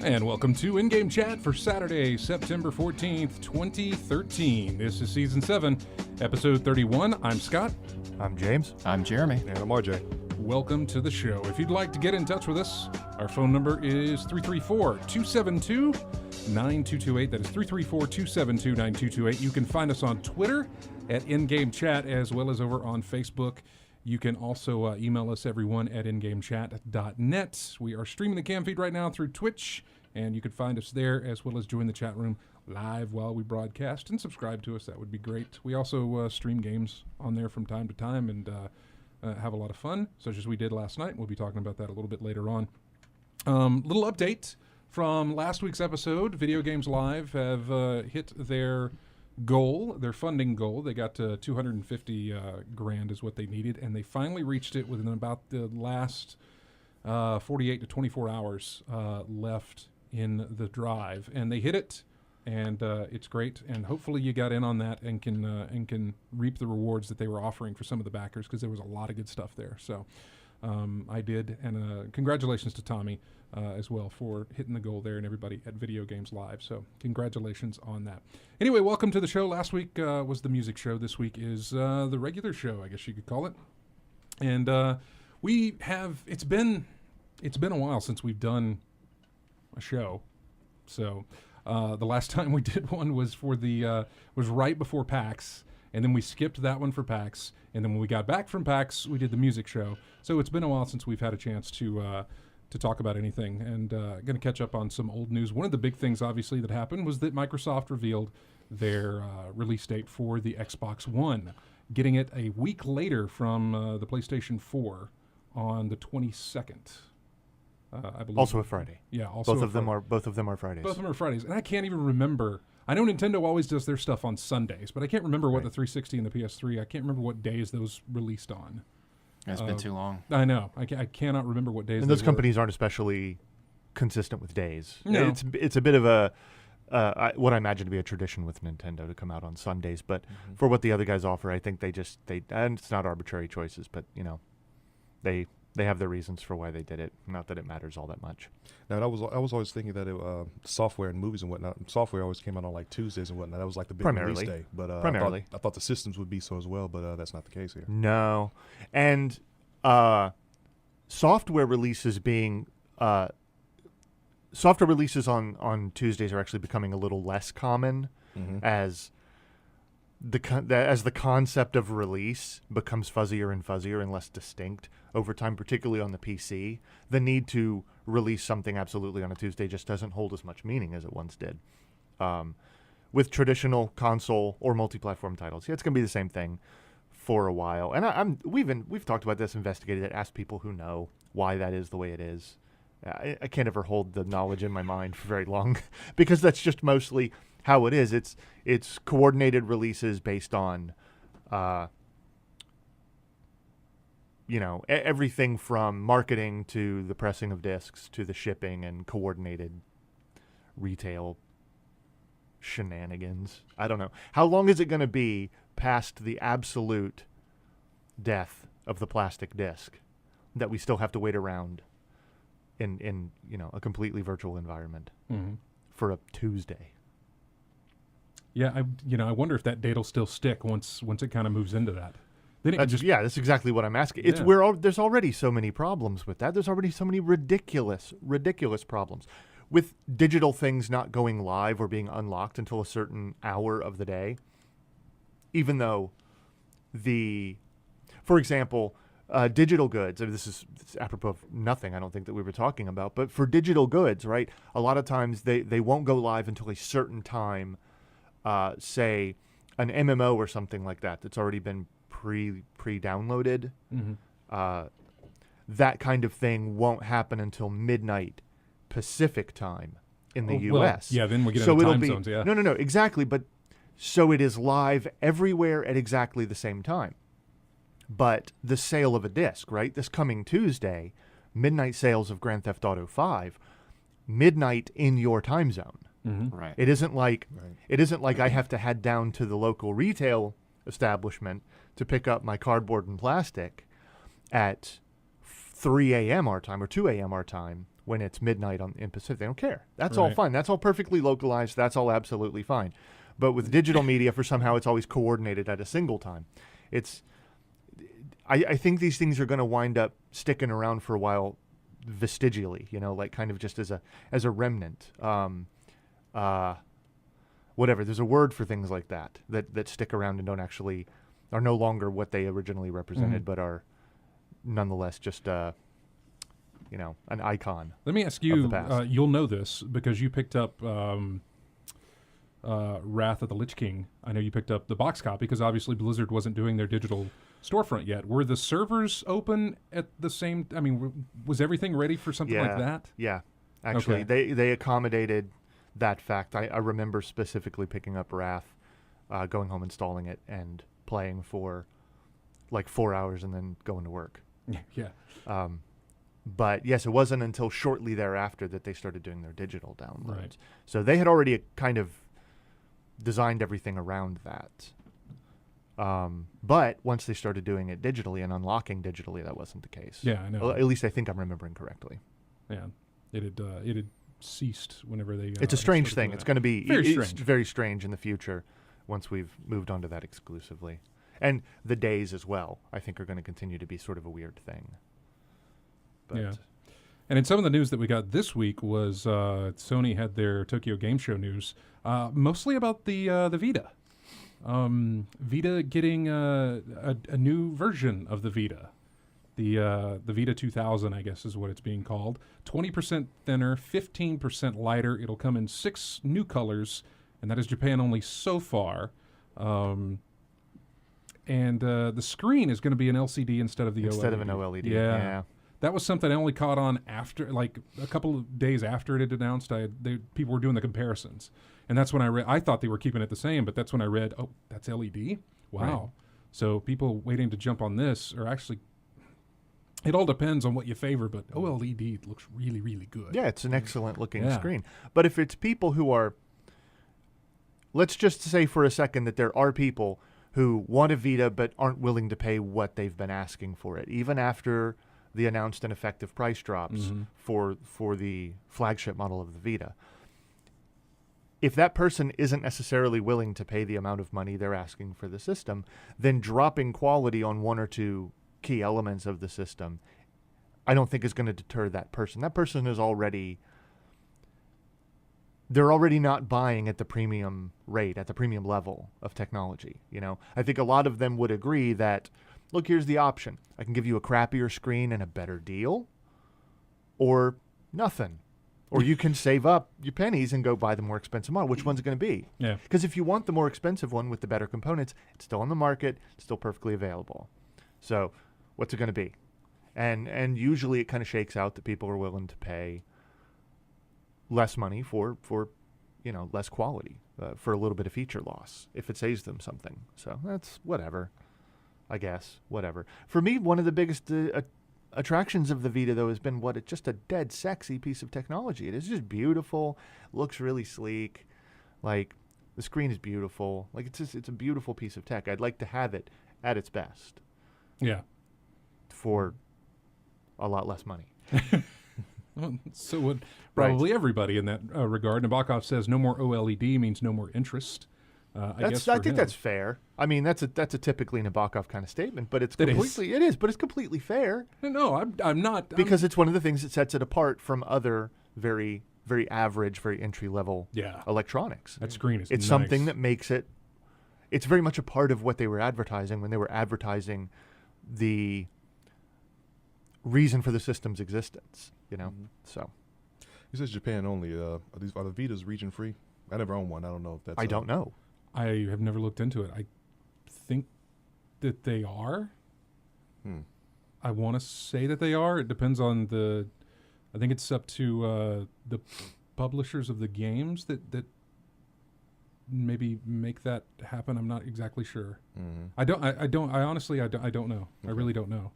And welcome to In-Game Chat for Saturday, September 14th, 2013. This is Season 7, Episode 31. I'm Scott. I'm James. I'm Jeremy. And I'm RJ. Welcome to the show. If you'd like to get in touch with us, our phone number is 334-272-9228. That is 334-272-9228. You can find us on Twitter at In-Game Chat as well as over on Facebook. You can also email us, everyone, at ingamechat.net. We are streaming the cam feed right now through Twitch, and you can find us there as well as join the chat room live while we broadcast and subscribe to us. That would be great. We also stream games on there from time to time and have a lot of fun, such as we did last night. We'll be talking about that a little bit later on. Little update from last week's episode. Video Games Live have hit their goal, their funding goal. They got 250 grand is what they needed, and they finally reached it within about the last 48 to 24 hours left in the drive, and they hit it, and it's great. And hopefully you got in on that and can reap the rewards that they were offering for some of the backers, because there was a lot of good stuff there. So I did, and congratulations to Tommy as well for hitting the goal there, and everybody at Video Games Live. So congratulations on that. Anyway, welcome to the show. Last week was the music show. This week is the regular show, I guess you could call it. And it's been a while since we've done a show. So the last time we did one was was right before PAX. And then we skipped that one for PAX. And then when we got back from PAX, we did the music show. So it's been a while since we've had a chance to talk about anything. And going to catch up on some old news. One of the big things, obviously, that happened was that Microsoft revealed their release date for the Xbox One, getting it a week later from the PlayStation 4 on the 22nd. I believe. Also a Friday. Yeah, also both of them are Fridays. Both of them are Fridays, and I can't even remember. I know Nintendo always does their stuff on Sundays, but I can't remember what the 360 and the PS3. I can't remember what days those released on. It's been too long. I know. I cannot remember what days. And those companies aren't especially consistent with days. No. It's a bit of a what I imagine to be a tradition with Nintendo to come out on Sundays, but for what the other guys offer, I think they and it's not arbitrary choices, but they have their reasons for why they did it. Not that it matters all that much. Now, I was always thinking that software and movies and whatnot, software always came out on like Tuesdays and whatnot. That was like the big release day. But primarily. I thought the systems would be so as well, but that's not the case here. No. And software releases on Tuesdays are actually becoming a little less common as the concept of release becomes fuzzier and fuzzier and less distinct over time, particularly on the PC. The need to release something absolutely on a Tuesday just doesn't hold as much meaning as it once did. With traditional console or multi-platform titles, it's going to be the same thing for a while. And we've talked about this, investigated it, asked people who know why that is the way it is. I can't ever hold the knowledge in my mind for very long because that's just mostly how it is. It's coordinated releases based on, everything from marketing to the pressing of discs to the shipping and coordinated retail shenanigans. I don't know. How long is it going to be past the absolute death of the plastic disc that we still have to wait around in a completely virtual environment for a Tuesday? Yeah, I wonder if that date will still stick once it kind of moves into that. Then it that's exactly what I'm asking. It's there's already so many problems with that. There's already so many ridiculous problems with digital things not going live or being unlocked until a certain hour of the day. Even though for example, digital goods, this is apropos of nothing I don't think that we were talking about, but for digital goods, right, a lot of times they won't go live until a certain time, say an MMO or something like that's already been pre-downloaded. That kind of thing won't happen until midnight Pacific time in the U.S. Well, then we get into time zones, yeah. No, exactly, but so it is live everywhere at exactly the same time. But the sale of a disc, right? This coming Tuesday, midnight sales of Grand Theft Auto 5, midnight in your time zone. Right. It isn't like I have to head down to the local retail establishment to pick up my cardboard and plastic at 3 a.m. our time or 2 a.m. our time when it's midnight in Pacific. They don't care. That's all Right. fine. That's all perfectly localized. That's all absolutely fine. But with digital media, for somehow it's always coordinated at a single time. I think these things are going to wind up sticking around for a while, vestigially. Like kind of just as a remnant. Whatever. There's a word for things like that stick around and don't actually are no longer what they originally represented, but are nonetheless just an icon. Let me ask of you, the past. you'll know this because you picked up Wrath of the Lich King. I know you picked up the box copy because obviously Blizzard wasn't doing their digital storefront yet. Were the servers open at the same? I mean, was everything ready for something like that? Yeah, actually, they accommodated that fact. I remember specifically picking up Wrath, going home, installing it, and playing for like 4 hours and then going to work. Yeah. But yes, it wasn't until shortly thereafter that they started doing their digital downloads. Right. So they had already kind of designed everything around that. But once they started doing it digitally and unlocking digitally, that wasn't the case. Yeah, I know. Well, at least I think I'm remembering correctly. Yeah, it had ceased whenever they. It's a strange thing. It's going to be very very strange in the future once we've moved on to that exclusively. And the days as well, I think, are going to continue to be sort of a weird thing. But Yeah. And in some of the news that we got this week was Sony had their Tokyo Game Show news, mostly about the Vita. Vita getting a new version of the Vita. The Vita 2000, I guess, is what it's being called. 20% thinner, 15% lighter. It'll come in 6 new colors, and that is Japan only so far. And the screen is going to be an LCD instead of the OLED. Instead of an OLED. Yeah. That was something I only caught on after, like a couple of days after it had announced. People were doing the comparisons, and that's when I read. I thought they were keeping it the same, but that's when I read, oh, that's LED. Wow. Right. So people waiting to jump on this are actually. It all depends on what you favor, but OLED looks really, really good. Yeah, it's an excellent looking screen. But if it's people who are, let's just say for a second that there are people who want a Vita but aren't willing to pay what they've been asking for it, even after the announced and effective price drops for the flagship model of the Vita. If that person isn't necessarily willing to pay the amount of money they're asking for the system, then dropping quality on one or two key elements of the system, I don't think is going to deter that person. That person is they're already not buying at the premium rate, at the premium level of technology. I think a lot of them would agree that, look, here's the option. I can give you a crappier screen and a better deal, or nothing. Or you can save up your pennies and go buy the more expensive model. Which one's it going to be? Yeah. Because if you want the more expensive one with the better components, it's still on the market, it's still perfectly available. So what's it going to be? And usually it kind of shakes out that people are willing to pay less money for less quality, for a little bit of feature loss if it saves them something. So that's whatever. I guess, whatever. For me, one of the biggest attractions of the Vita, though, has been it's just a dead sexy piece of technology. It is just beautiful, looks really sleek. Like, the screen is beautiful. Like, it's a beautiful piece of tech. I'd like to have it at its best. Yeah. For a lot less money. Well, so would probably everybody in that regard. Nabokov says no more OLED means no more interest. I think that's fair. I mean, that's a typically Nabokov kind of statement, but it's It completely fair. No, I'm not. Because it's one of the things that sets it apart from other very, very average, very entry-level electronics. That screen is It's nice. something that makes it, it's very much a part of what they were advertising when they were advertising the reason for the system's existence, so. He says Japan only. Are the Vitas region free? I never owned one. I don't know if that's. I don't know. I have never looked into it. I think that they are. I want to say that they are. It depends on I think it's up to the publishers of the games that maybe make that happen. I'm not exactly sure. I honestly don't know. Okay. I really don't know.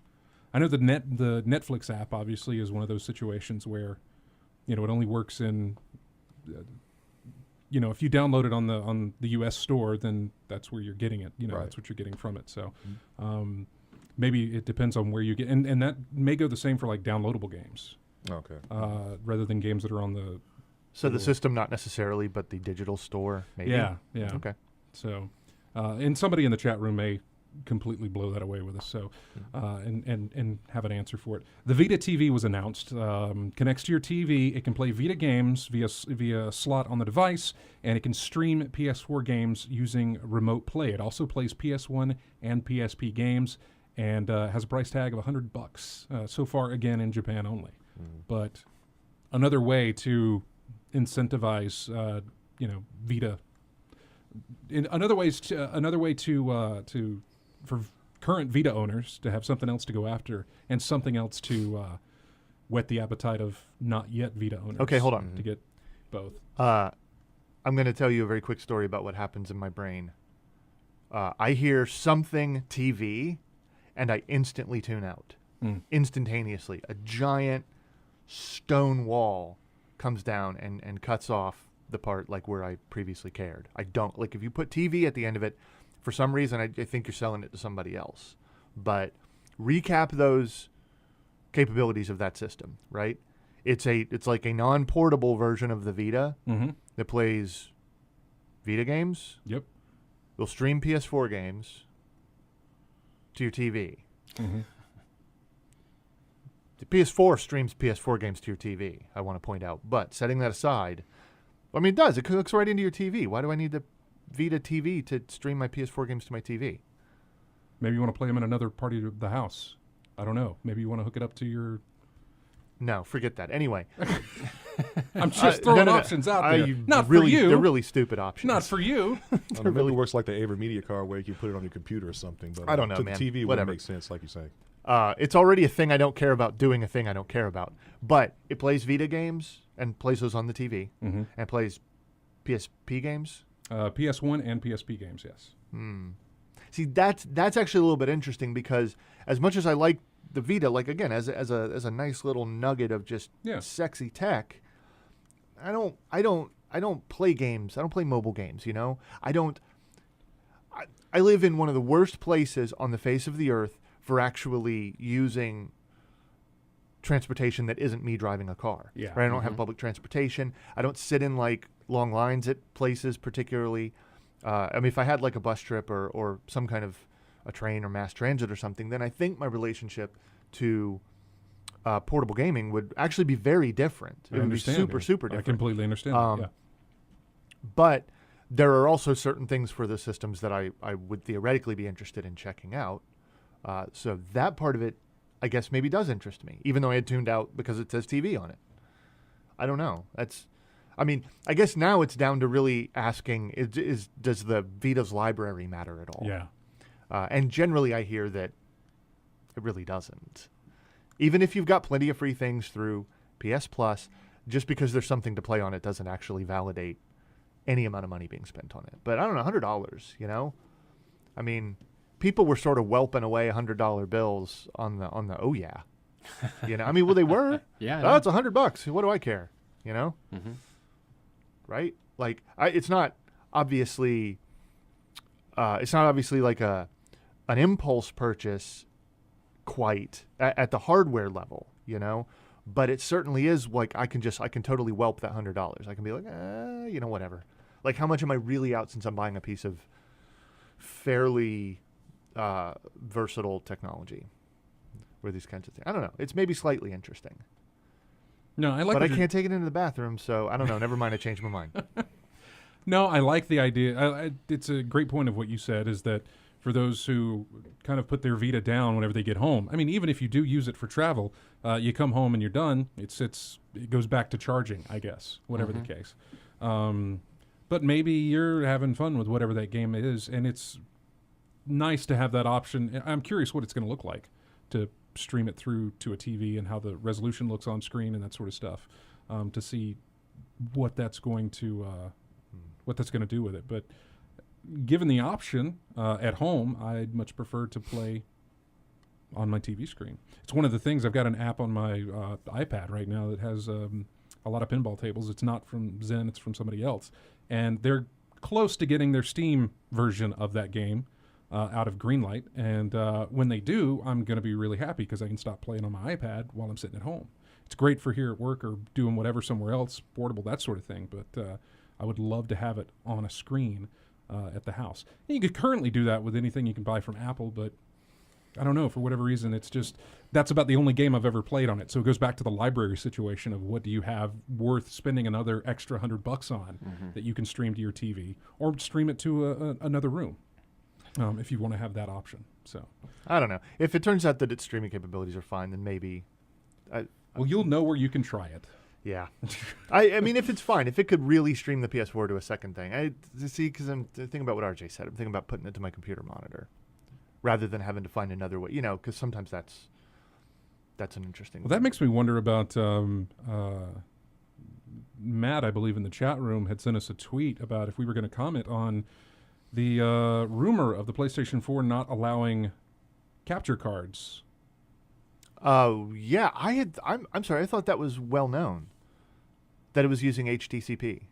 I know the Netflix app obviously is one of those situations where, it only works in. If you download it on the U.S. store, then that's where you're getting it. Right. That's what you're getting from it. So maybe it depends on where you get, and that may go the same for like downloadable games. Okay. rather than games that are on the. So the system, not necessarily, but the digital store, maybe. Yeah. Okay. So, and somebody in the chat room may completely blow that away with us. So, and have an answer for it. The Vita TV was announced. Connects to your TV. It can play Vita games via a slot on the device, and it can stream PS4 games using remote play. It also plays PS1 and PSP games, and has a price tag of $100. So far, again in Japan only. But another way to incentivize, Vita. Another way to for current Vita owners to have something else to go after and something else to whet the appetite of not yet Vita owners. Okay, hold on. To get both. I'm going to tell you a very quick story about what happens in my brain. I hear something TV, and I instantly tune out. Instantaneously. A giant stone wall comes down and cuts off the part like where I previously cared. I don't. Like if you put TV at the end of it, for some reason, I think you're selling it to somebody else. But recap those capabilities of that system, right? It's like a non-portable version of the Vita that plays Vita games. Yep. You'll stream PS4 games to your TV. The PS4 streams PS4 games to your TV, I want to point out. But setting that aside, I mean, it does. It hooks right into your TV. Why do I need the Vita TV to stream my PS4 games to my TV? Maybe you want to play them in another part of the house. I don't know. Maybe you want to hook it up to your... No, forget that. Anyway. I'm just throwing options out there. Not really, for you. They're really stupid options. Not for you. Maybe it works like the Aver Media Card where you can put it on your computer or something. But I don't know, to man. the TV, Whatever. would make sense, like you say. It's already a thing I don't care about doing a thing I don't care about. But it plays Vita games and plays those on the TV. And plays PSP games. PS1 and PSP games, yes. See, that's actually a little bit interesting because as much as I like the Vita, like again, as a nice little nugget of just sexy tech, I don't play games. I don't play mobile games, you know? I live in one of the worst places on the face of the earth for actually using transportation that isn't me driving a car. Yeah. Right? I don't have public transportation. I don't sit in like long lines at places particularly. I mean, if I had like a bus trip or some kind of a train or mass transit or something, then I think my relationship to portable gaming would actually be very different. It would be super different. I completely understand that, yeah. But there are also certain things for the systems that I would theoretically be interested in checking out. So that part of it, I guess, maybe does interest me, even though I had tuned out because it says TV on it. I don't know. I mean, I guess now it's down to really asking, does the Vita's library matter at all? Yeah. And generally I hear that it really doesn't. Even if you've got plenty of free things through PS Plus, just because there's something to play on it doesn't actually validate any amount of money being spent on it. But I don't know, $100, you know? I mean, people were sort of whelping away $100 bills on the oh yeah. You know, I mean, well, they were. Yeah. Oh, it's $100. What do I care? You know? Right? Like, it's not obviously like an impulse purchase quite at the hardware level, you know? But it certainly is like I can totally whelp that $100. I can be like, you know, whatever. Like, how much am I really out since I'm buying a piece of fairly versatile technology? Or these kinds of things. I don't know. It's maybe slightly interesting. No, I like. But I can't take it into the bathroom, so I don't know. Never mind. I changed my mind. No, I like the idea. It's a great point of what you said, is that for those who kind of put their Vita down whenever they get home. I mean, even if you do use it for travel, you come home and you're done. It goes back to charging, I guess, whatever the case. But maybe you're having fun with whatever that game is, and it's nice to have that option. I'm curious what it's going to look like to stream it through to a TV and how the resolution looks on screen and that sort of stuff, to see what that's going to do with it. But given the option at home, I'd much prefer to play on my TV screen. It's one of the things. I've got an app on my iPad right now that has a lot of pinball tables. It's not from Zen, it's from somebody else. And they're close to getting their Steam version of that game out of Greenlight. And when they do, I'm going to be really happy because I can stop playing on my iPad while I'm sitting at home. It's great for here at work or doing whatever somewhere else, portable, that sort of thing. But I would love to have it on a screen at the house. And you could currently do that with anything you can buy from Apple, but I don't know, for whatever reason, it's just, that's about the only game I've ever played on it. So it goes back to the library situation of what do you have worth spending another extra $100 on that you can stream to your TV or stream it to another room if you want to have that option. So I don't know. If it turns out that its streaming capabilities are fine, then maybe. Well, you'll know where you can try it. Yeah. I mean, if it's fine, if it could really stream the PS4 to a second thing. Because I'm thinking about what RJ said. I'm thinking about putting it to my computer monitor rather than having to find another way, because sometimes that's an interesting Well, that makes me wonder about Matt, I believe, in the chat room had sent us a tweet about if we were going to comment on the rumor of the PlayStation 4 not allowing capture cards. Oh, yeah. I'm sorry. I thought that was well known, that it was using HTCP.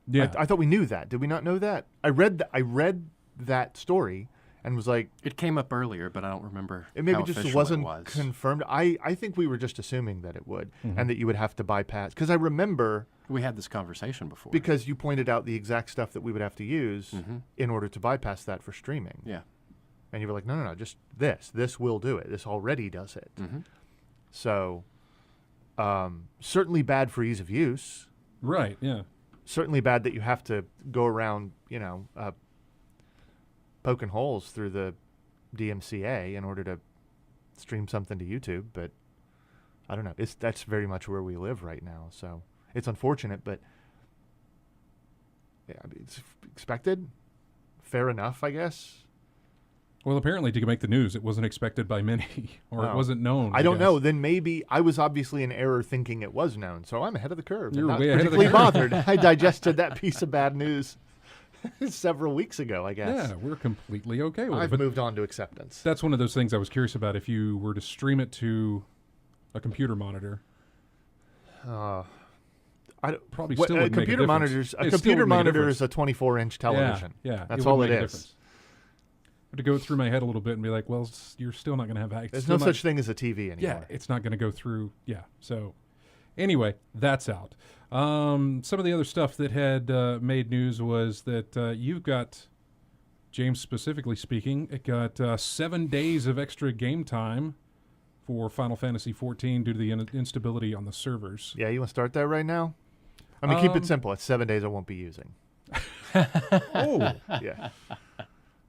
Yeah. I thought we knew that. Did we not know that? I read that story and was like... It came up earlier, but I don't remember It maybe how just official wasn't it was. confirmed. I think we were just assuming that it would, and that you would have to bypass. Because I remember... We had this conversation before. Because you pointed out the exact stuff that we would have to use in order to bypass that for streaming. Yeah. And you were like, no, just this. This will do it. This already does it. So, certainly bad for ease of use. Right, yeah. Certainly bad that you have to go around, poking holes through the DMCA in order to stream something to YouTube. But I don't know. That's very much where we live right now. So it's unfortunate, but yeah, I mean, it's expected. Fair enough, I guess. Well, apparently to make the news, it wasn't expected by many, or it wasn't known. I don't know. Then maybe I was obviously in error thinking it was known, so I'm ahead of the curve. You're not way ahead of the particularly curve. bothered. I digested that piece of bad news several weeks ago, I guess. Yeah, we're completely okay with it. I've But moved on to acceptance. that's one of those things I was curious about. If you were to stream it to a computer monitor, probably still wouldn't make a difference. A It still computer would make a monitor difference. is a 24-inch television. Yeah, That's all it wouldn't make a is. difference. I had to go through my head a little bit and be like, well, you're still not going to have access. There's no such thing as a TV anymore. Yeah, it's not going to go through. Yeah. So anyway, that's out. Some of the other stuff that had made news was that you've got, James specifically speaking, it got 7 days of extra game time for Final Fantasy XIV due to the instability on the servers. Yeah, you want to start that right now? I mean, keep it simple. It's 7 days I won't be using. Oh, Yeah.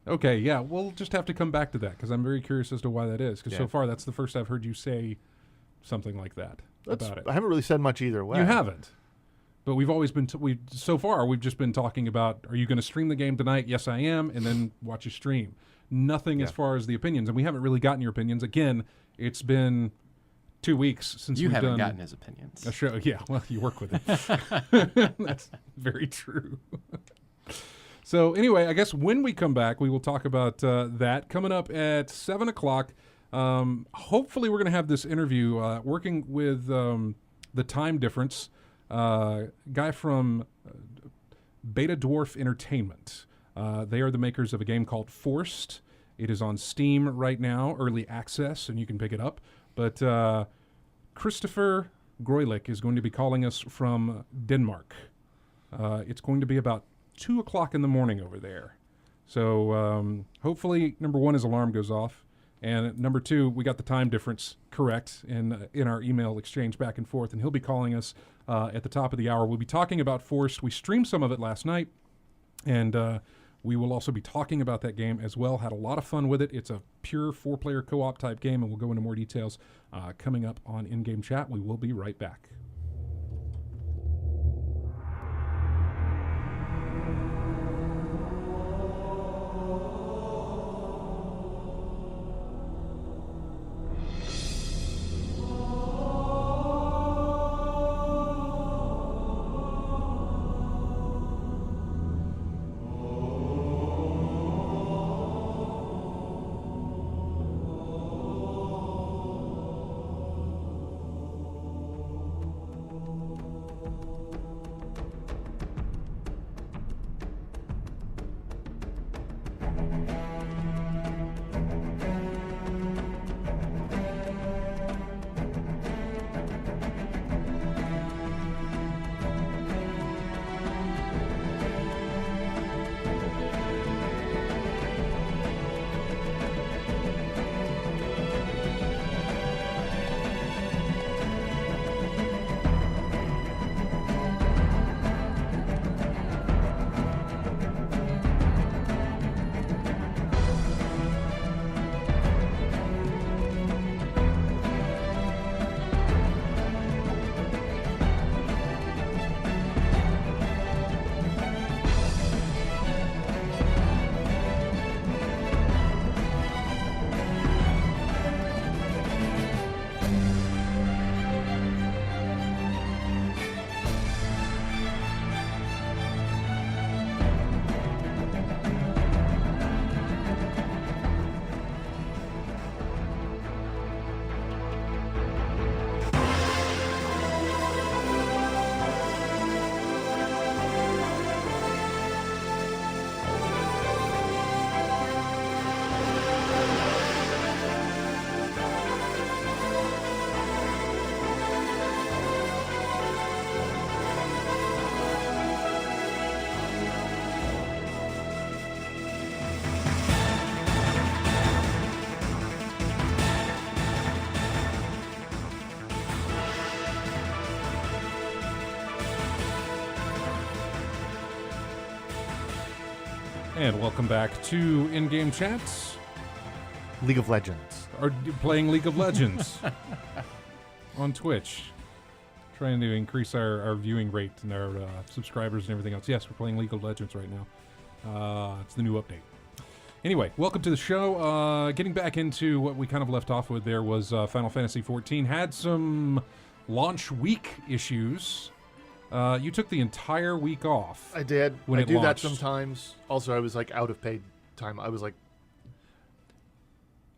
okay. Yeah, we'll just have to come back to that because I'm very curious as to why that is. Because so Yeah. far, that's the first I've heard you say something like that about it. I haven't really said much either way. You haven't. But we've always been, so far, we've just been talking about, are you going to stream the game tonight? Yes, I am. And then watch a stream. Nothing as far as the opinions. And we haven't really gotten your opinions. Again, it's been 2 weeks since You we've haven't done gotten his opinions. a show. Yeah, well, you work with it. That's very true. So anyway, I guess when we come back, we will talk about that. Coming up at 7 o'clock, hopefully we're going to have this interview working with the time difference. Guy from Beta Dwarf Entertainment. They are the makers of a game called Forced. It is on Steam right now, early access, and you can pick it up. But Christopher Groylik is going to be calling us from Denmark. It's going to be about 2 o'clock in the morning over there. So hopefully, number one, his alarm goes off. And number two, we got the time difference correct in our email exchange back and forth. And he'll be calling us at the top of the hour. We'll be talking about Forced. We streamed some of it last night. And we will also be talking about that game as well. Had a lot of fun with it. It's a pure 4-player co-op type game. And we'll go into more details coming up on In-Game Chat. We will be right back. And welcome back to In-Game Chats. League of Legends. Or playing League of Legends on Twitch. Trying to increase our viewing rate and our subscribers and everything else. Yes, we're playing League of Legends right now. It's the new update. Anyway, welcome to the show. Getting back into what we kind of left off with there was Final Fantasy XIV. Had some launch week issues. You took the entire week off. I did. When I it do launched. that sometimes. Also, I was like out of paid time. I was like,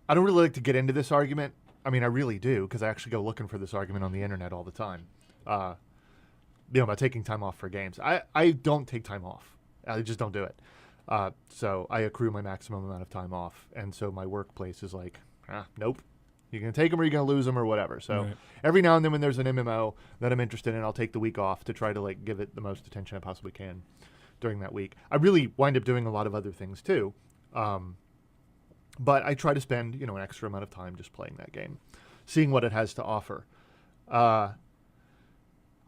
I don't really like to get into this argument. I mean, I really do, because I actually go looking for this argument on the internet all the time. About taking time off for games. I don't take time off. I just don't do it. So I accrue my maximum amount of time off. And so my workplace is like, nope. You're going to take them or you're going to lose them or whatever. So every now and then when there's an MMO that I'm interested in, I'll take the week off to try to like give it the most attention I possibly can during that week. I really wind up doing a lot of other things too. But I try to spend, an extra amount of time just playing that game, seeing what it has to offer. I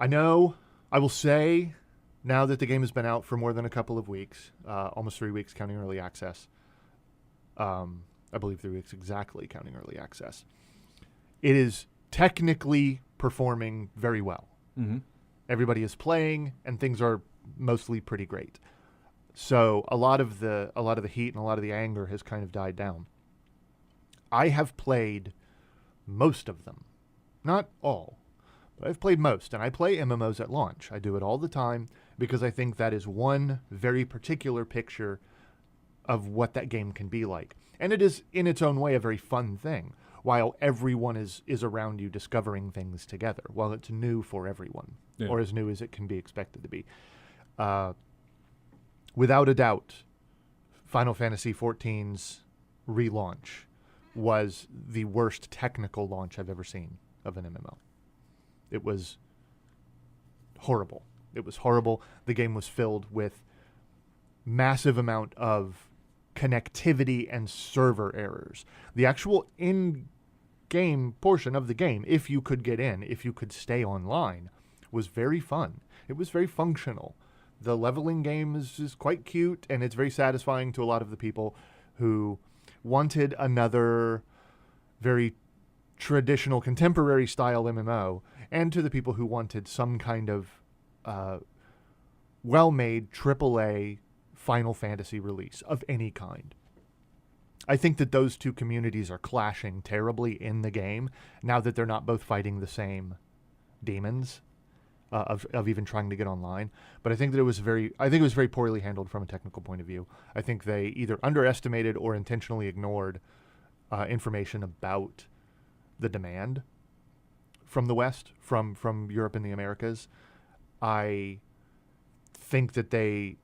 know, I will say, now that the game has been out for more than a couple of weeks, almost 3 weeks counting early access, I believe 3 weeks exactly counting early access, it is technically performing very well. Mm-hmm. Everybody is playing, and things are mostly pretty great. So a lot of the heat and a lot of the anger has kind of died down. I have played most of them, not all, but I've played most, and I play MMOs at launch. I do it all the time because I think that is one very particular picture of what that game can be like. And it is, in its own way, a very fun thing, while everyone is around you discovering things together, while it's new for everyone, or as new as it can be expected to be. Without a doubt, Final Fantasy XIV's relaunch was the worst technical launch I've ever seen of an MMO. It was horrible. It was horrible. The game was filled with massive amount of connectivity and server errors. The actual in-game portion of the game, if you could get in, if you could stay online, was very fun. It was very functional. The leveling game is quite cute, and it's very satisfying to a lot of the people who wanted another very traditional contemporary style MMO, and to the people who wanted some kind of well-made AAA Final Fantasy release of any kind. I think that those two communities are clashing terribly in the game now that they're not both fighting the same demons of even trying to get online. But I think that it was very poorly handled from a technical point of view. I think they either underestimated or intentionally ignored information about the demand from the West, from Europe and the Americas. I think that they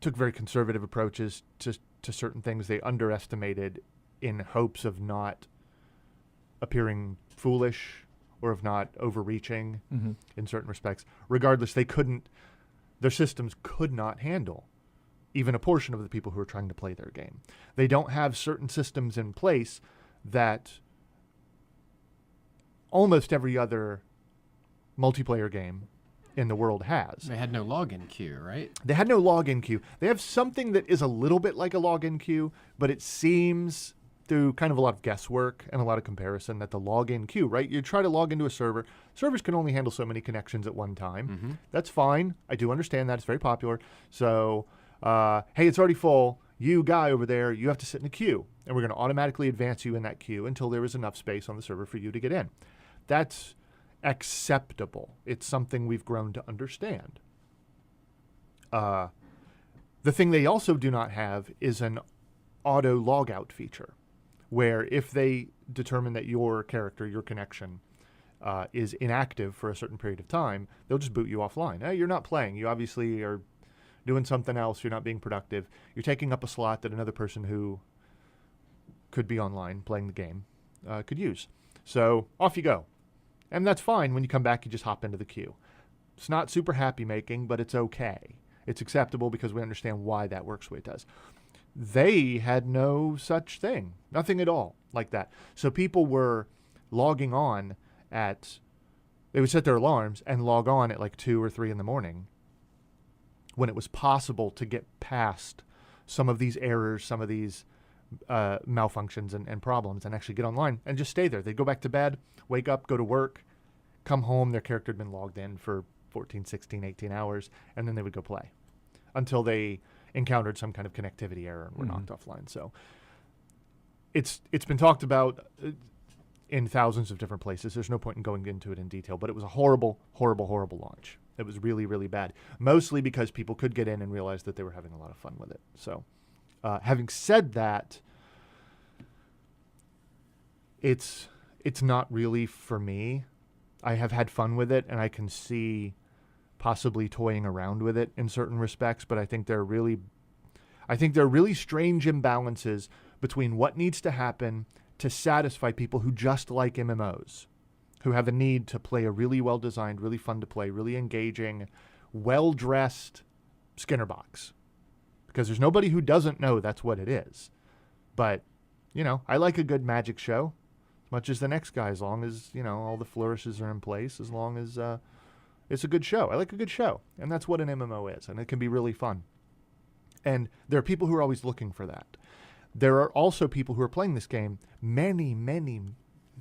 took very conservative approaches to certain things. They underestimated in hopes of not appearing foolish or of not overreaching in certain respects. Regardless, their systems could not handle even a portion of the people who are trying to play their game. They don't have certain systems in place that almost every other multiplayer game in the world has. They had no login queue, right? They had no login queue. They have something that is a little bit like a login queue, but it seems through kind of a lot of guesswork and a lot of comparison that the login queue, right? You try to log into a server. Servers can only handle so many connections at one time. Mm-hmm. That's fine. I do understand that. It's very popular. So, hey, it's already full. You guy over there, you have to sit in a queue, and we're going to automatically advance you in that queue until there is enough space on the server for you to get in. That's acceptable. It's something we've grown to understand. The thing they also do not have is an auto logout feature, where if they determine that your character, your connection, is inactive for a certain period of time, they'll just boot you offline. Hey, you're not playing. You obviously are doing something else. You're not being productive. You're taking up a slot that another person who could be online playing the game could use. So off you go. And that's fine. When you come back, you just hop into the queue. It's not super happy making, but it's okay. It's acceptable because we understand why that works the way it does. They had no such thing. Nothing at all like that. So people were logging on they would set their alarms and log on at like 2 or 3 in the morning when it was possible to get past some of these errors, some of these malfunctions and problems, and actually get online and just stay there. They'd go back to bed, wake up, go to work, come home, their character had been logged in for 14, 16, 18 hours, and then they would go play until they encountered some kind of connectivity error and were knocked offline. So it's been talked about in thousands of different places. There's no point in going into it in detail, but it was a horrible, horrible, horrible launch. It was really, really bad, mostly because people could get in and realize that they were having a lot of fun with it. So having said that, it's not really for me. I have had fun with it, and I can see possibly toying around with it in certain respects, but I think there are really strange imbalances between what needs to happen to satisfy people who just like MMOs, who have a need to play a really well-designed, really fun to play, really engaging, well-dressed Skinner box. Because there's nobody who doesn't know that's what it is. But, I like a good magic show as much as the next guy, as long as, all the flourishes are in place, as long as it's a good show. I like a good show. And that's what an MMO is. And it can be really fun. And there are people who are always looking for that. There are also people who are playing this game, many, many,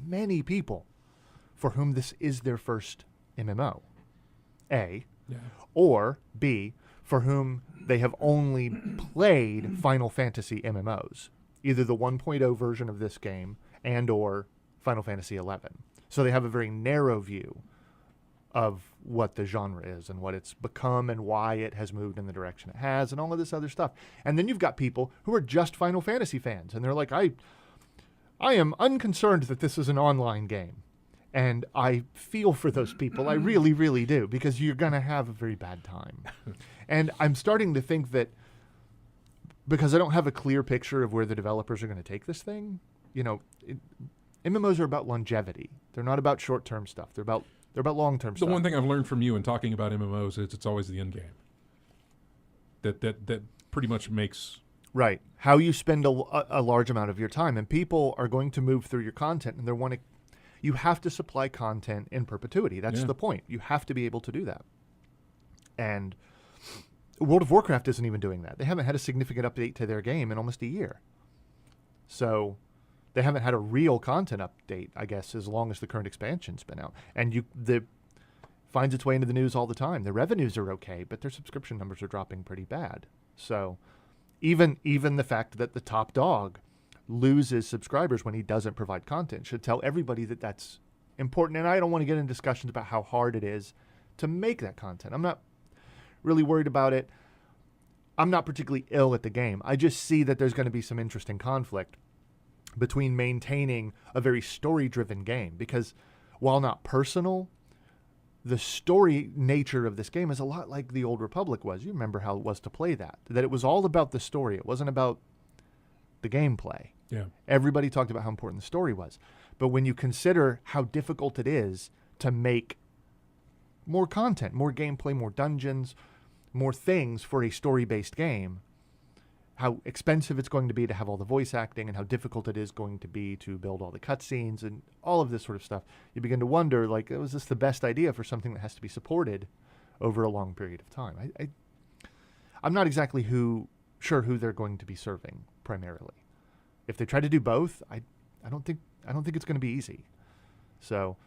many people for whom this is their first MMO. A. Yeah. Or B, for whom they have only played Final Fantasy MMOs, either the 1.0 version of this game and or Final Fantasy XI. So they have a very narrow view of what the genre is and what it's become and why it has moved in the direction it has and all of this other stuff. And then you've got people who are just Final Fantasy fans, and they're like, I am unconcerned that this is an online game. And I feel for those people. I really, really do, because you're going to have a very bad time. And I'm starting to think that because I don't have a clear picture of where the developers are going to take this thing, MMOs are about longevity. They're not about short-term stuff. They're about long-term stuff. The one thing I've learned from you in talking about MMOs is it's always the end game. That pretty much makes... Right. How you spend a large amount of your time. And people are going to move through your content, and you have to supply content in perpetuity. That's the point. You have to be able to do that. And World of Warcraft isn't even doing that. They haven't had a significant update to their game in almost a year. So they haven't had a real content update, I guess, as long as the current expansion's been out. And the finds its way into the news all the time. The revenues are okay, but their subscription numbers are dropping pretty bad. So even the fact that the top dog loses subscribers when he doesn't provide content should tell everybody that that's important. And I don't want to get into discussions about how hard it is to make that content. I'm not really worried about it. I'm not particularly ill at the game. I just see that there's going to be some interesting conflict between maintaining a very story-driven game, because while not personal, the story nature of this game is a lot like the Old Republic was. You remember how it was to play that it was all about the story. It wasn't about the gameplay. Yeah. Everybody talked about how important the story was. But when you consider how difficult it is to make more content, more gameplay, more dungeons, more things for a story-based game, how expensive it's going to be to have all the voice acting and how difficult it is going to be to build all the cutscenes and all of this sort of stuff, you begin to wonder, was this the best idea for something that has to be supported over a long period of time? I'm not exactly sure who they're going to be serving primarily. If they try to do both, I don't think it's going to be easy. So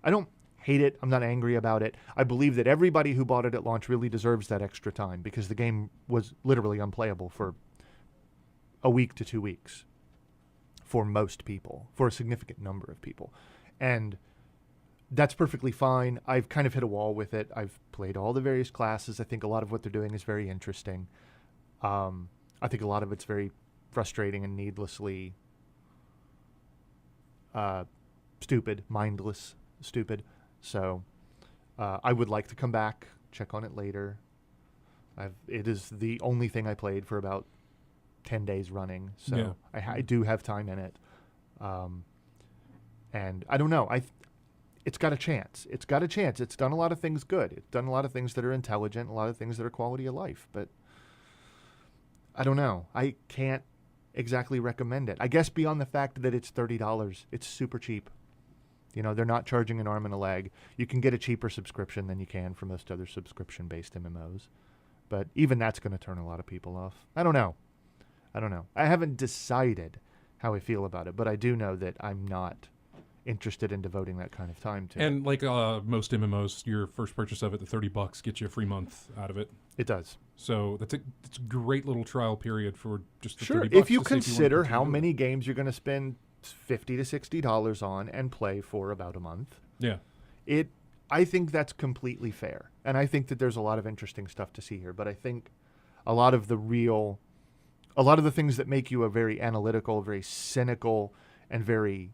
I don't hate it. I'm not angry about it. I believe that everybody who bought it at launch really deserves that extra time, because the game was literally unplayable for a week to 2 weeks for most people, for a significant number of people. And that's perfectly fine. I've kind of hit a wall with it. I've played all the various classes. I think a lot of what they're doing is very interesting. I think a lot of it's very frustrating and needlessly stupid, mindless, stupid. So I would like to come back, check on it later. It is the only thing I played for about 10 days running, so yeah. I do have time in it. And I don't know. It's got a chance. It's got a chance. It's done a lot of things good. It's done a lot of things that are intelligent, a lot of things that are quality of life. But I don't know. I can't exactly recommend it. I guess beyond the fact that it's $30, it's super cheap. They're not charging an arm and a leg. You can get a cheaper subscription than you can for most other subscription-based MMOs. But even that's going to turn a lot of people off. I don't know. I haven't decided how I feel about it, but I do know that I'm not interested in devoting that kind of time to it. And like most MMOs, your first purchase of it, the $30 gets you a free month out of it. It does. So it's a great little trial period for just the Sure. $30 If you to see consider wanna how continue many games you're going to spend $50 to $60 on and play for about a month, doing it. I think that's completely fair. And I think that there's a lot of interesting stuff to see here. But I think a lot of the things that make you a very analytical, very cynical, and very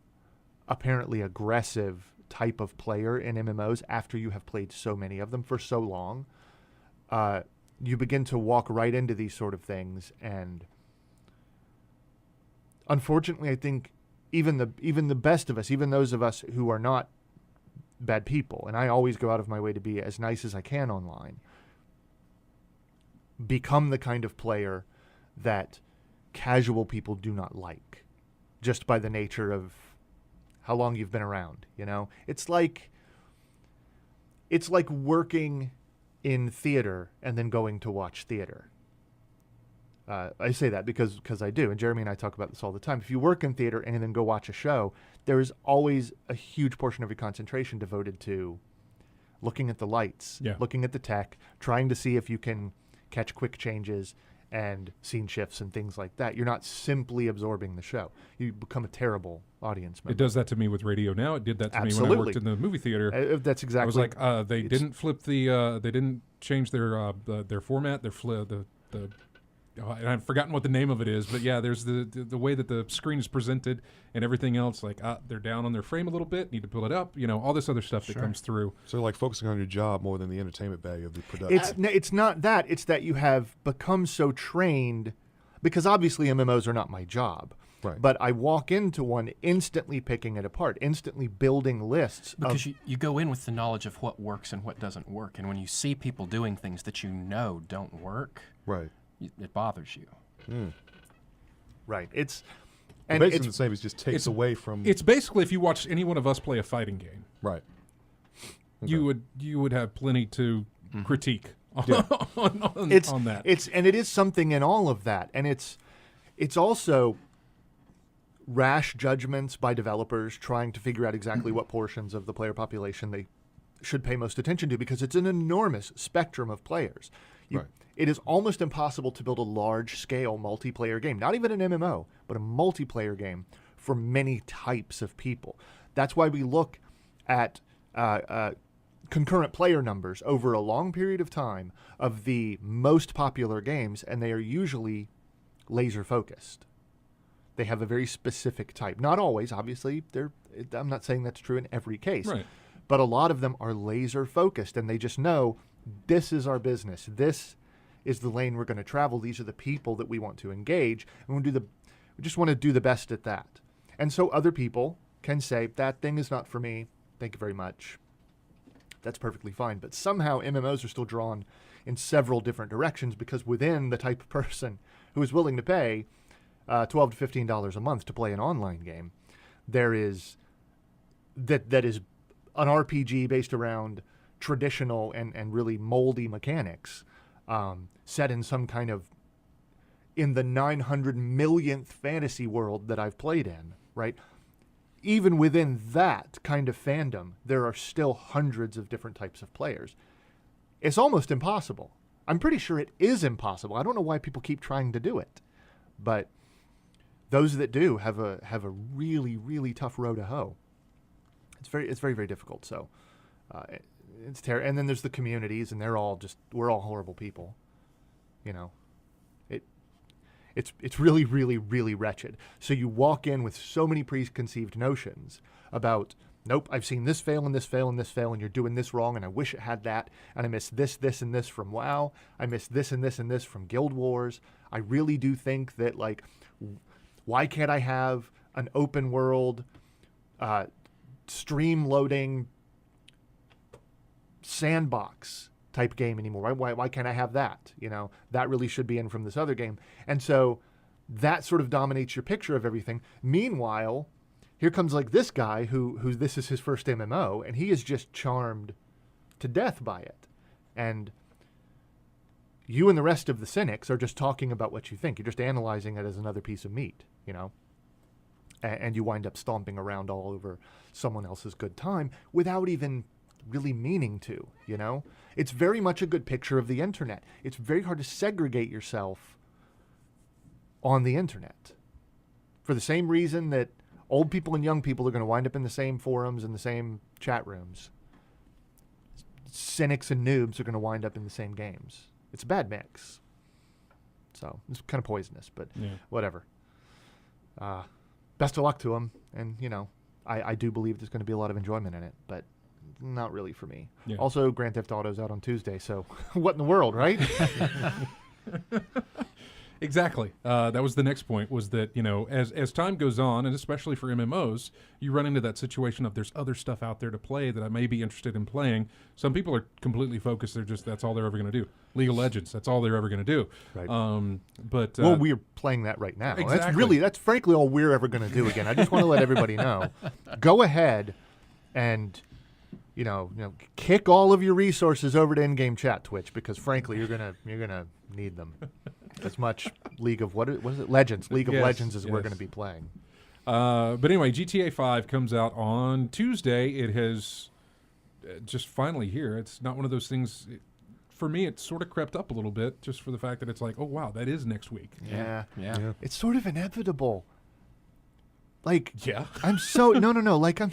apparently aggressive type of player in MMOs after you have played so many of them for so long, you begin to walk right into these sort of things. And unfortunately, I think even the best of us, even those of us who are not bad people, and I always go out of my way to be as nice as I can online, become the kind of player that casual people do not like, just by the nature of how long you've been around. It's like working in theater and then going to watch theater. I say that because I do, and Jeremy and I talk about this all the time. If you work in theater and then go watch a show, there is always a huge portion of your concentration devoted to looking at the lights, looking at the tech, trying to see if you can catch quick changes and scene shifts and things like that. You're not simply absorbing the show. You become a terrible audience member. It does that to me with radio now. It did that to me when I worked in the movie theater. That's exactly. I was like, they didn't flip the, they didn't change their format. And I've forgotten what the name of it is, but yeah, there's the way that the screen is presented and everything else. Like they're down on their frame a little bit, need to pull it up. All this other stuff that comes through. So like focusing on your job more than the entertainment value of the production. It's not that. It's that you have become so trained, because obviously MMOs are not my job. Right. But I walk into one instantly picking it apart, instantly building lists. Because you go in with the knowledge of what works and what doesn't work. And when you see people doing things that don't work, right, it bothers you. Right. And basically the same. It just takes away from. It's basically if you watch any one of us play a fighting game, right, okay, you would have plenty to critique on that. It is something in all of that, and it's also rash judgments by developers trying to figure out exactly what portions of the player population they should pay most attention to, because it's an enormous spectrum of players. Right. It is almost impossible to build a large-scale multiplayer game, not even an MMO, but a multiplayer game for many types of people. That's why we look at concurrent player numbers over a long period of time of the most popular games, and they are usually laser-focused. They have a very specific type. Not always, obviously. I'm not saying that's true in every case. Right. But a lot of them are laser-focused, and they just know this is our business. This is the lane we're going to travel. These are the people that we want to engage, and we just want to do the best at that. And so other people can say, that thing is not for me. Thank you very much. That's perfectly fine. But somehow MMOs are still drawn in several different directions, because within the type of person who is willing to pay $12 to $15 a month to play an online game, there is that is an RPG based around traditional and really moldy mechanics, set in some kind of, in the 900 millionth fantasy world that I've played in, right? Even within that kind of fandom, there are still hundreds of different types of players. It's almost impossible. I'm pretty sure it is impossible. I don't know why people keep trying to do it, but those that do have a really, really tough row to hoe. It's very, very difficult. So it's terrible. And then there's the communities, and we're all horrible people. It's really, really, really wretched. So you walk in with so many preconceived notions about, nope, I've seen this fail and this fail and this fail, and you're doing this wrong, and I wish it had that, and I miss this, this, and this from WoW. I miss this and this and this from Guild Wars. I really do think that, like, why can't I have an open world, stream loading sandbox type game anymore? Why can't I have that? That really should be in from this other game. And so that sort of dominates your picture of everything. Meanwhile, here comes like this guy who this is his first MMO, and he is just charmed to death by it. And you and the rest of the cynics are just talking about what you think. You're just analyzing it as another piece of meat, and you wind up stomping around all over someone else's good time without even really meaning to, It's very much a good picture of the internet. It's very hard to segregate yourself on the internet for the same reason that old people and young people are going to wind up in the same forums and the same chat rooms. Cynics and noobs are going to wind up in the same games. It's a bad mix. So it's kind of poisonous, but whatever. Best of luck to them. And, I do believe there's going to be a lot of enjoyment in it, but not really for me. Yeah. Also, Grand Theft Auto's out on Tuesday, so what in the world, right? Exactly. That was the next point, was that, as time goes on, and especially for MMOs, you run into that situation of there's other stuff out there to play that I may be interested in playing. Some people are completely focused. That's all they're ever going to do. League of Legends, that's all they're ever going to do. Right. But we're playing that right now. Exactly. That's frankly all we're ever going to do again. I just want to let everybody know. Go ahead and, kick all of your resources over to in-game chat, Twitch, because frankly, you're gonna need them. As much League of Legends. League of Legends is we're going to be playing. But anyway, GTA 5 comes out on Tuesday. It has just finally here. It's not one of those things. For me, it sort of crept up a little bit just for the fact that it's like, oh wow, that is next week. Yeah. It's sort of inevitable. Like, yeah, I'm so no. Like I'm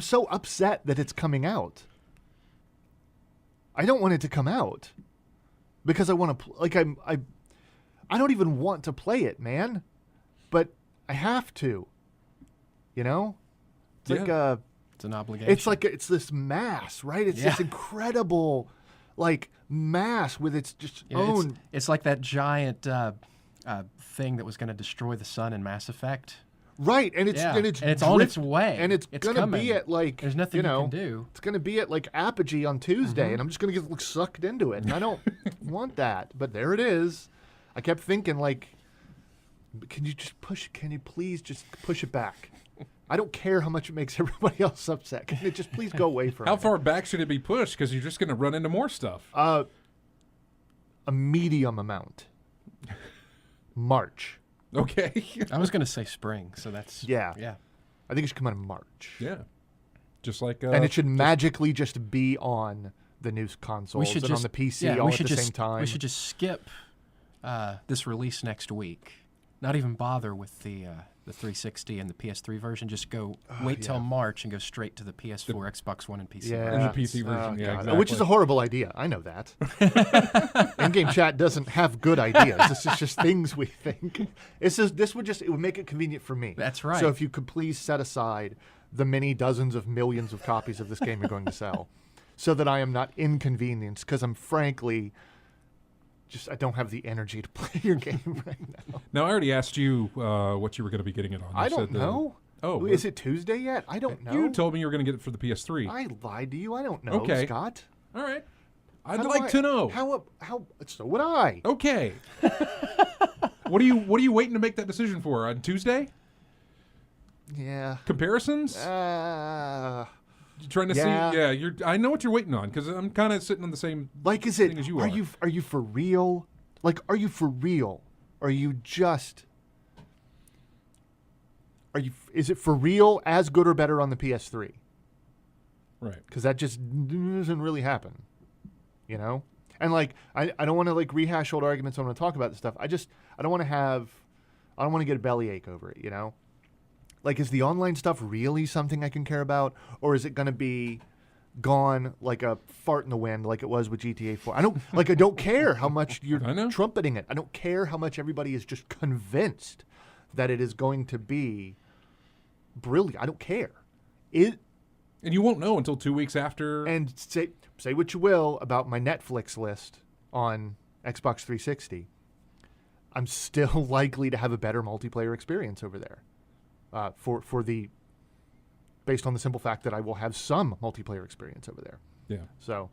so upset that it's coming out. I don't want it to come out. Because I want to, I don't even want to play it, man. But I have to. It's like it's an obligation. It's this mass, right? It's this incredible, mass with its just own. It's like that giant thing that was going to destroy the sun in Mass Effect. Right, and it's on its way, and it's gonna be at there's nothing you can do. It's gonna be at Apogee on Tuesday, and I'm just gonna get sucked into it, and I don't want that. But there it is. I kept thinking, can you please just push it back? I don't care how much it makes everybody else upset. Can it just please go away from How far back should it be pushed? Because you're just gonna run into more stuff. A medium amount. March. Okay. I was going to say spring, so that's... Yeah. I think it should come out in March. Yeah. Just like... and it should magically just be on the new consoles and on the PC all at the same time. We should just skip this release next week. Not even bother with the 360 and the PS3 version. Just wait till March and go straight to the PS4, Xbox One, and PC version. The PC version, exactly. Which is a horrible idea. I know that. In-game chat doesn't have good ideas. This is just things we think. It would make it convenient for me. That's right. So if you could please set aside the many dozens of millions of copies of this game you're going to sell, so that I am not inconvenienced, because I'm frankly... I don't have the energy to play your game right now. Now, I already asked you what you were going to be getting it on. I don't know. Is it Tuesday yet? I don't know. You told me you were going to get it for the PS3. I lied to you. I don't know, okay. Scott. All right. I'd like to know. How? So would I. Okay. What are you waiting to make that decision for? On Tuesday? Yeah. Comparisons? You're trying to see? Yeah. I know what you're waiting on, because I'm kind of sitting on the same thing as you are. Are you for real? Are you for real? Are you just? Is it for real? As good or better on the PS3? Right. Because that just doesn't really happen, And I don't want to rehash old arguments. I want to talk about this stuff. I don't want to get a bellyache over it. Is the online stuff really something I can care about? Or is it going to be gone like a fart in the wind like it was with GTA 4? I don't care how much you're trumpeting it. I don't care how much everybody is just convinced that it is going to be brilliant. I don't care. And you won't know until 2 weeks after. And say what you will about my Netflix list on Xbox 360. I'm still likely to have a better multiplayer experience over there. Based on the simple fact that I will have some multiplayer experience over there. Yeah. So,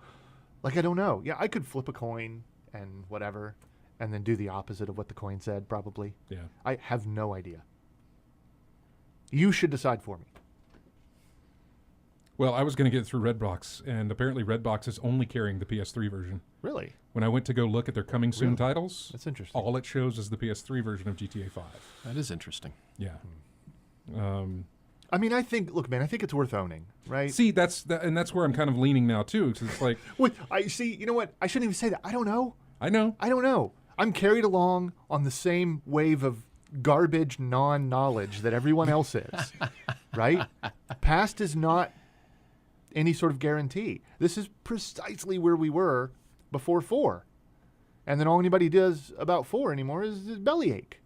I don't know. Yeah, I could flip a coin and whatever, and then do the opposite of what the coin said, probably. Yeah. I have no idea. You should decide for me. Well, I was going to get through Redbox, and apparently Redbox is only carrying the PS3 version. Really? When I went to go look at their coming soon titles, That's interesting. all it shows is the PS3 version of GTA 5. That is interesting. Yeah. I mean, I think it's worth owning, right? See, that's where I'm kind of leaning now too, because it's like, Wait, I see. You know what? I shouldn't even say that. I don't know. I know. I don't know. I'm carried along on the same wave of garbage non-knowledge that everyone else is, right? Past is not any sort of guarantee. This is precisely where we were before 4. And then all anybody does about 4 anymore is bellyache.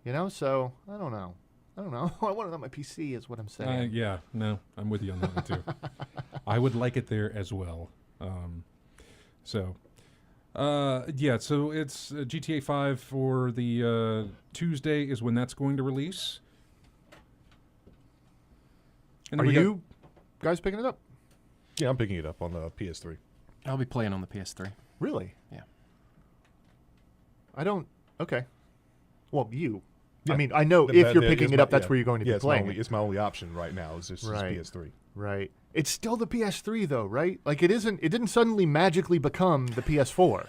You know, so I don't know. I want it on my PC is what I'm saying. Yeah, no, I'm with you on that one too. I would like it there as well. So it's GTA 5 for the Tuesday is when that's going to release. And Are you guys picking it up? Yeah, I'm picking it up on the PS3. I'll be playing on the PS3. Really? Yeah. I don't. Okay. Well, you. Yeah. I mean, I know if you're picking it up, that's where you're going to be playing. It's my only option right now. Is just PS3. Right. It's still the PS3 though, right? Like it didn't suddenly magically become the PS4.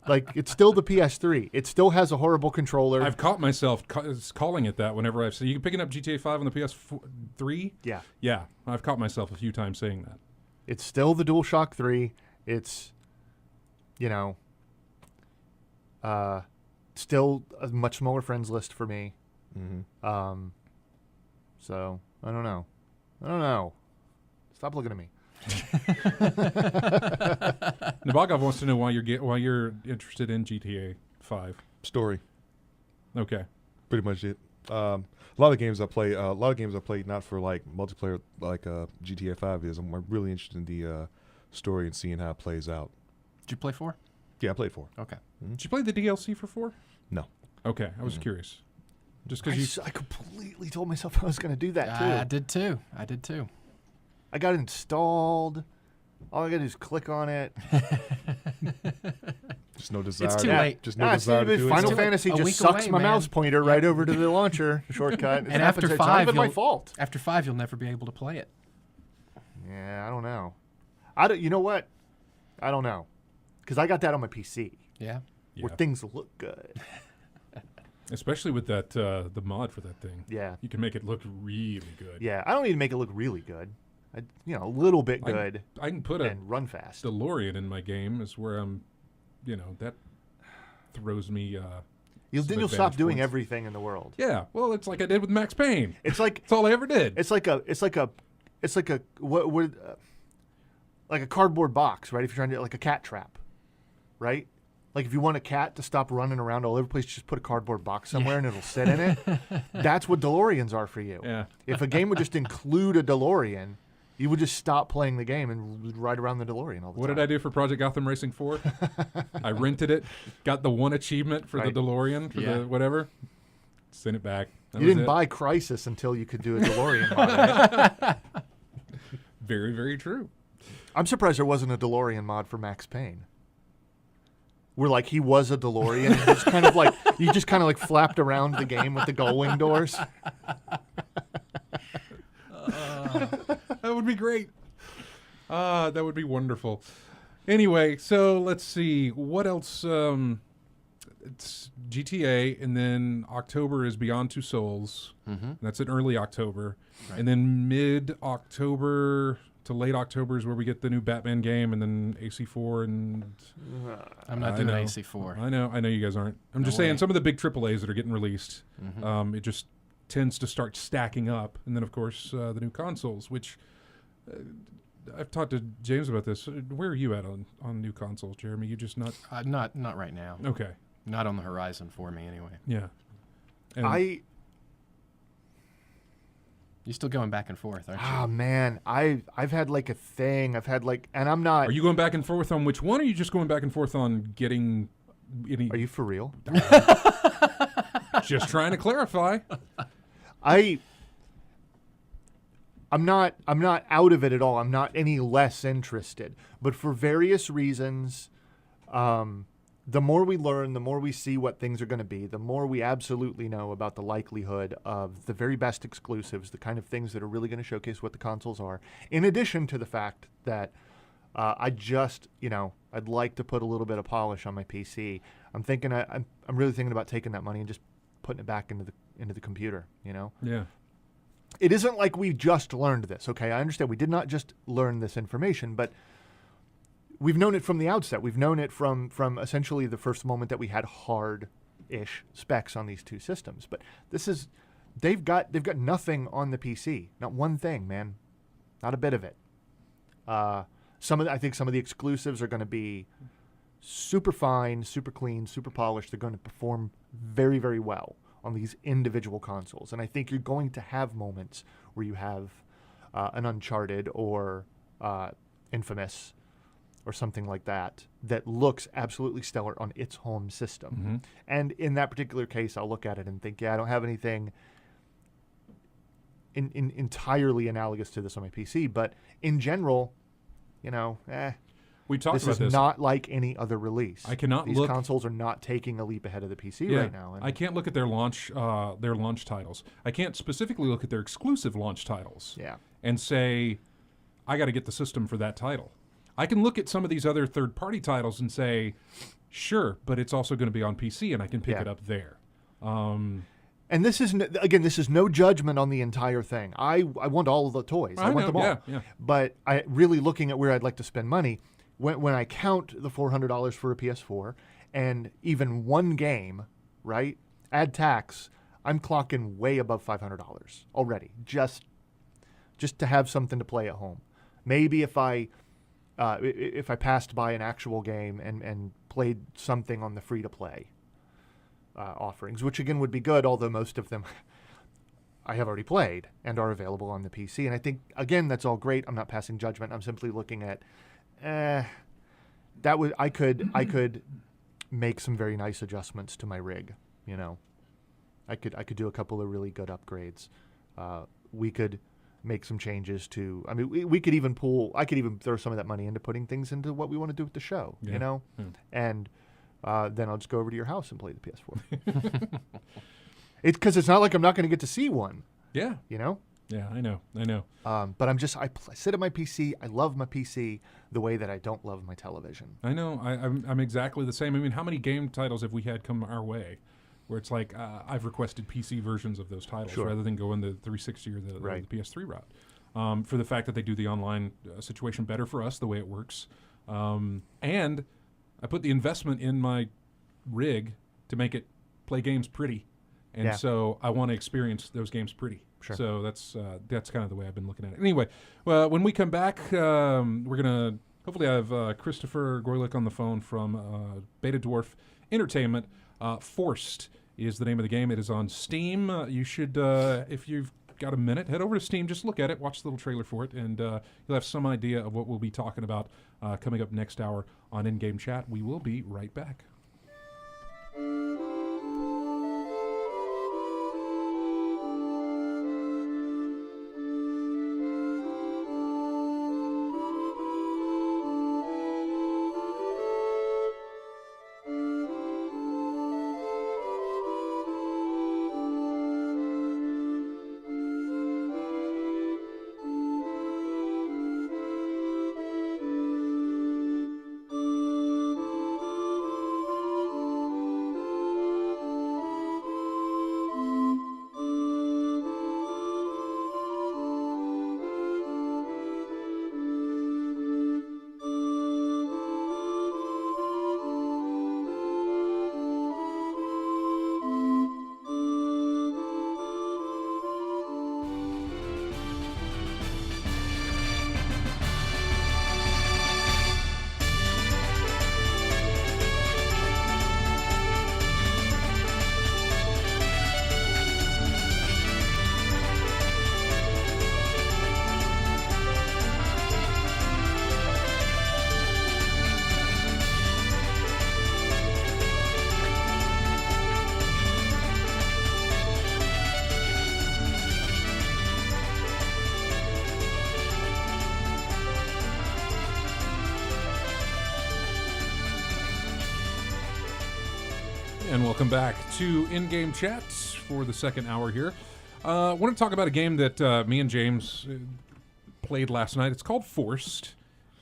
Like it's still the PS3. It still has a horrible controller. I've caught myself calling it that whenever I've said, you picking up GTA 5 on the PS3? Yeah. Yeah, I've caught myself a few times saying that. It's still the DualShock 3. It's, still a much smaller friends list for me. Mm-hmm. So I don't know. Stop looking at me. Nabokov wants to know why you're interested in GTA 5. Story. Okay. Pretty much it. A lot of games I play. Not for like multiplayer like GTA 5 is. I'm really interested in the story and seeing how it plays out. Did you play 4? Yeah, I played 4. Okay. Did you play the DLC for 4? No. Okay, I was curious. Just because I completely told myself I was going to do that too. I did too. I got it installed. All I got to do is click on it. Just no desire. It's too late. Just no desire to do it. Final Fantasy A just week sucks away, my man. mouse pointer right over to the launcher shortcut. And after it's 5, not even my fault. After 5, you'll never be able to play it. Yeah, I don't know. You know what? I don't know. Because I got that on my PC, Yeah. where things look good. especially with that the mod for that thing. Yeah. You can make it look really good. Yeah, I don't need to make it look really good. A little bit I- good I can put a and run fast. DeLorean in my game is where I'm, that throws me. Then some you'll stop advantage doing points. everything in the world. Yeah, well, it's like I did with Max Payne. It's like That's all I ever did. it's like a like a cardboard box, right? If you're trying to like a cat trap, right? Like if you want a cat to stop running around all over the place, just put a cardboard box somewhere and it'll sit in it. That's what DeLoreans are for you. Yeah. If a game would just include a DeLorean, you would just stop playing the game and ride around the DeLorean all the What time. did I do for Project Gotham Racing 4? I rented it, got the one achievement for Right. the DeLorean, for Yeah. the whatever, sent it back. That You was didn't it. buy Crysis until you could do a DeLorean mod, right? Very, very true. I'm surprised there wasn't a DeLorean mod for Max Payne. Where like he was a DeLorean, and you just kind of like flapped around the game with the gull wing doors. That would be great. That would be wonderful. Anyway, so let's see. What else? It's GTA, and then October is Beyond Two Souls. Mm-hmm. That's in early October. Right. And then mid-October to late October is where we get the new Batman game, and then AC4 and... I'm not I doing know. AC4. I know you guys aren't. I'm No just way. saying some of the big AAAs that are getting released, Mm-hmm. it just tends to start stacking up. And then, of course, the new consoles, which I've talked to James about this. Where are you at on new consoles, Jeremy? You just not... Not right now. Okay. Not on the horizon for me, anyway. Yeah. And You're still going back and forth, aren't you? Ah man, I've had like a thing. I've had like, and I'm not. Are you going back and forth on which one, or are you just going back and forth on getting any... Are you for real? Just trying to clarify. I'm not out of it at all. I'm not any less interested. But for various reasons, the more we learn, the more we see what things are going to be, the more we absolutely know about the likelihood of the very best exclusives, the kind of things that are really going to showcase what the consoles are. In addition to the fact that I'd like to put a little bit of polish on my PC. I'm really thinking about taking that money and just putting it back into the computer. Yeah. It isn't like we just learned this. Okay, I understand we did not just learn this information, but we've known it from the outset. We've known it from essentially the first moment that we had hard-ish specs on these two systems. But they've got nothing on the PC. Not one thing, man. Not a bit of it. I think some of the exclusives are going to be super fine, super clean, super polished. They're going to perform very, very well on these individual consoles. And I think you're going to have moments where you have an Uncharted or Infamous or something like that looks absolutely stellar on its home system. Mm-hmm. And in that particular case, I'll look at it and think, I don't have anything entirely analogous to this on my PC. But in general, we talked this about is this. not like any other release. I cannot These look. consoles are not taking a leap ahead of the PC right now. And I can't look at their launch titles. I can't specifically look at their exclusive launch titles. Yeah. And say, I got to get the system for that title. I can look at some of these other third-party titles and say, sure, but it's also going to be on PC, and I can pick it up there. And this is no judgment on the entire thing. I want all of the toys. I want them all. Yeah. But I really looking at where I'd like to spend money. When I count the $400 for a PS4 and even one game, right? Add tax, I'm clocking way above $500 already. Just to have something to play at home. Maybe if I passed by an actual game and played something on the free to play offerings, which again would be good, although most of them I have already played and are available on the PC. And I think, again, that's all great. I'm not passing judgment. I'm simply looking at, I could make some very nice adjustments to my rig. I could do a couple of really good upgrades. We could make some changes to. I mean, we could even I could even throw some of that money into putting things into what we want to do with the show. Yeah. And then I'll just go over to your house and play the PS4. It's because it's not like I'm not going to get to see one. Yeah. Yeah, I know. But I sit at my PC. I love my PC the way that I don't love my television. I know. I'm exactly the same. I mean, how many game titles have we had come our way where it's like I've requested PC versions of those titles rather than going the 360 or the PS3 route for the fact that they do the online situation better for us, the way it works. And I put the investment in my rig to make it play games pretty. And so I want to experience those games pretty. Sure. So that's kind of the way I've been looking at it. Anyway, when we come back, we're going to hopefully have Christopher Goylick on the phone from Beta Dwarf Entertainment. Forced is the name of the game. It is on Steam. You should, if you've got a minute, head over to Steam, just look at it, watch the little trailer for it, and you'll have some idea of what we'll be talking about coming up next hour on In-Game Chat. We will be right back. And welcome back to In-Game Chat for the second hour here. I want to talk about a game that me and James played last night. It's called Forced,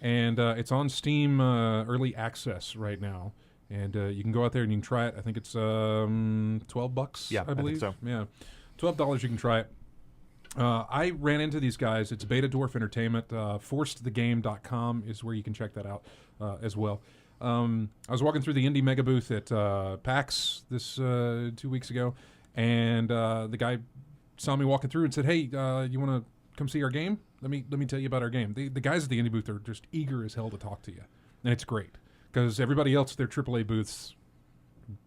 and it's on Steam Early Access right now. And you can go out there and you can try it. I think it's $12, Yeah, I believe. I think so. Yeah, $12 you can try it. I ran into these guys. It's Beta Dwarf Entertainment. ForcedTheGame.com is where you can check that out as well. I was walking through the Indie Mega booth at PAX this 2 weeks ago, and the guy saw me walking through and said, "Hey, you want to come see our game? Let me tell you about our game." The guys at the Indie booth are just eager as hell to talk to you, and it's great because everybody else at their AAA booths,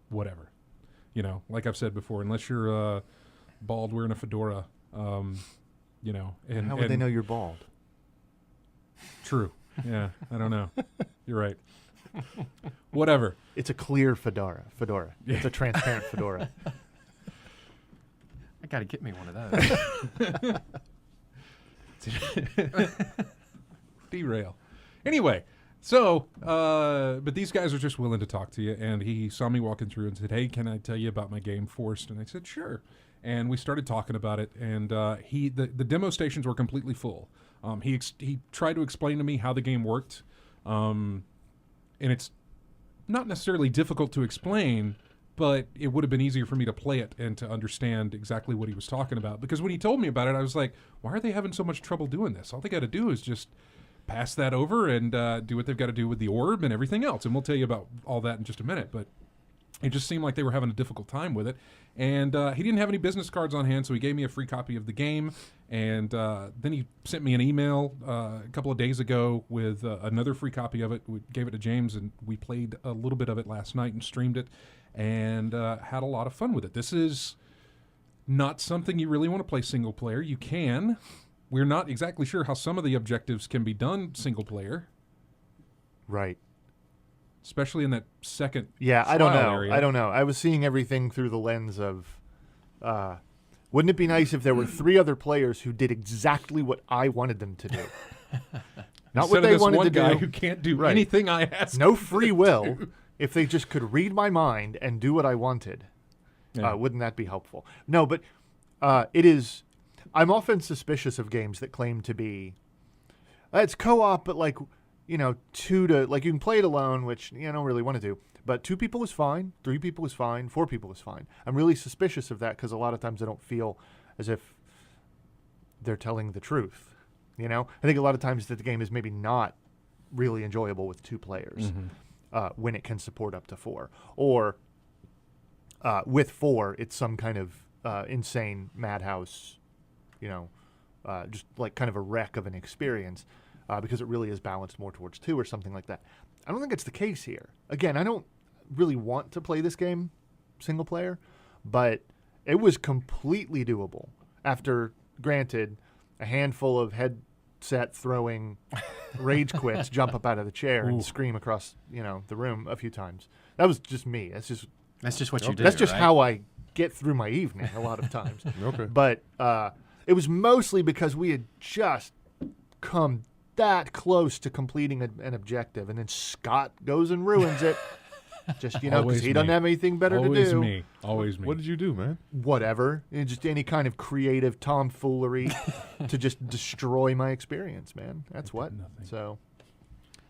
whatever, like I've said before, unless you're bald wearing a fedora, And how would they know you're bald? True. Yeah, I don't know. You're right. Whatever. It's a clear fedora. Yeah. It's a transparent fedora. I got to get me one of those. Derail. Anyway, so, but these guys are just willing to talk to you, and he saw me walking through and said, "Hey, can I tell you about my game Forced?" And I said, "Sure." And we started talking about it, and the demo stations were completely full. He tried to explain to me how the game worked, and it's not necessarily difficult to explain, but it would have been easier for me to play it and to understand exactly what he was talking about. Because when he told me about it, I was like, why are they having so much trouble doing this? All they got to do is just pass that over and do what they've got to do with the orb and everything else. And we'll tell you about all that in just a minute, but it just seemed like they were having a difficult time with it. And he didn't have any business cards on hand, so he gave me a free copy of the game. And then he sent me an email a couple of days ago with another free copy of it. We gave it to James, and we played a little bit of it last night and streamed it and had a lot of fun with it. This is not something you really want to play single player. You can. We're not exactly sure how some of the objectives can be done single player. Right. Especially in that second I don't know. area. I don't know. I was seeing everything through the lens of, wouldn't it be nice if there were 3 other players who did exactly what I wanted them to do? Not Instead what of they this wanted one to guy do. who can't do Right. anything I ask. No him free to will. do. If they just could read my mind and do what I wanted, Yeah. wouldn't that be helpful? No, but it is. I'm often suspicious of games that claim to be. It's co-op, but like, 2 to like you can play it alone, which I don't really want to do. But 2 people is fine, 3 people is fine, 4 people is fine. I'm really suspicious of that because a lot of times I don't feel as if they're telling the truth. I think a lot of times that the game is maybe not really enjoyable with 2 players when it can support up to 4, or with 4, it's some kind of insane madhouse, just like kind of a wreck of an experience. Because it really is balanced more towards 2 or something like that. I don't think it's the case here. Again, I don't really want to play this game single player, but it was completely doable after, granted, a handful of headset throwing rage quits jump up out of the chair and scream across the room a few times. That was just me. That's just what you do. That's just right? how I get through my evening a lot of times. Okay. But it was mostly because we had just come that close to completing an objective, and then Scott goes and ruins it. Just because he doesn't have anything better to do. Always me. What did you do, man? Whatever, just any kind of creative tomfoolery to just destroy my experience, man. That's what. Nothing. So,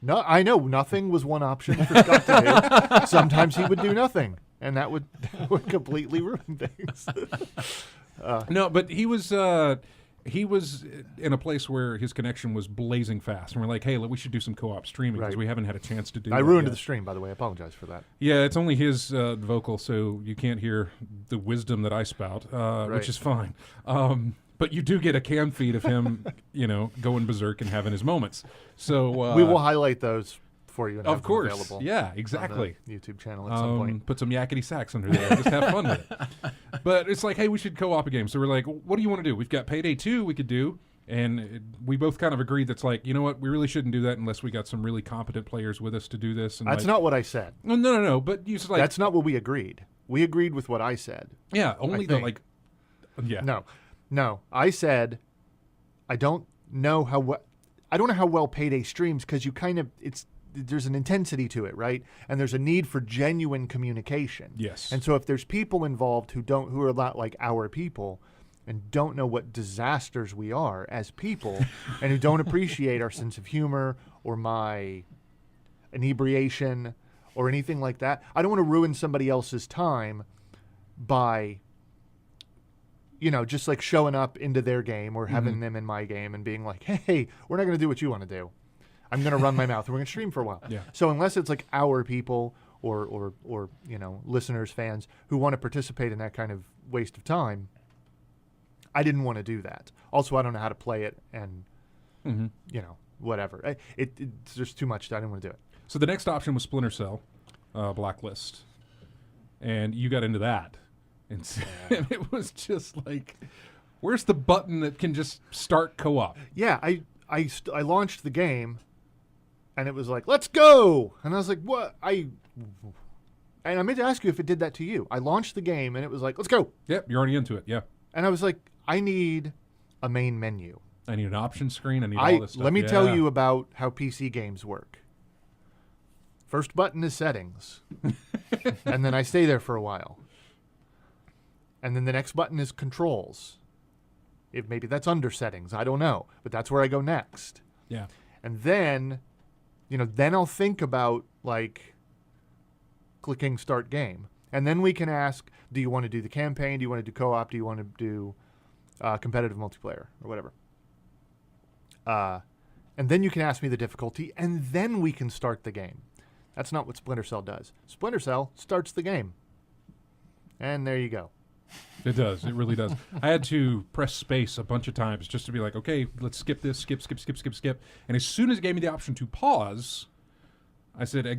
no, I know nothing was one option for Scott to do. Sometimes he would do nothing, and that would completely ruin things. No, but he was in a place where his connection was blazing fast, and we're like, "Hey, we should do some co-op streaming because Right. we haven't had a chance to do." I that ruined yet. the stream, by the way. I apologize for that. Yeah, it's only his vocal, so you can't hear the wisdom that I spout, which is fine. But you do get a cam feed of him, going berserk and having his moments. So We will highlight those for you. And have of them course, available yeah, on exactly. the YouTube channel at some point. Put some yakety sax under there. Just have fun with it. But it's like, hey, we should co-op a game. So we're like, what do you want to do? We've got Payday 2 we could do. And we both kind of agreed that's like, you know what? We really shouldn't do that unless we got some really competent players with us to do this. And That's not what I said. No. But you said like, That's not what we agreed. We agreed with what I said. yeah, only the think. like, yeah. No. I said, I don't know how well Payday streams because you kind of there's an intensity to it, right? And there's a need for genuine communication. Yes. And so if there's people involved who are not like our people and don't know what disasters we are as people and who don't appreciate our sense of humor or my inebriation or anything like that, I don't want to ruin somebody else's time by, just like showing up into their game or having them in my game and being like, hey, we're not going to do what you want to do. I'm going to run my mouth and we're going to stream for a while. Yeah. So unless it's like our people or listeners, fans who want to participate in that kind of waste of time, I didn't want to do that. Also, I don't know how to play it and, whatever. It's just too much. I didn't want to do it. So the next option was Splinter Cell, Blacklist. And you got into that. And it was just like, where's the button that can just start co-op? Yeah, I launched the game, and it was like, let's go! And I was like, what? And I meant to ask you if it did that to you. I launched the game, and it was like, let's go! Yep, you're already into it, yeah. And I was like, I need a main menu. I need an option screen, I need all this stuff. Let me tell you about how PC games work. First button is settings. And then I stay there for a while. And then the next button is controls. If maybe that's under settings, I don't know. But that's where I go next. Yeah. And then, then I'll think about, like, clicking start game. And then we can ask, do you want to do the campaign? Do you want to do co-op? Do you want to do competitive multiplayer or whatever? And then you can ask me the difficulty, and then we can start the game. That's not what Splinter Cell does. Splinter Cell starts the game. And there you go. It does. It really does. I had to press space a bunch of times just to be like, okay, let's skip this, skip. And as soon as it gave me the option to pause, I said I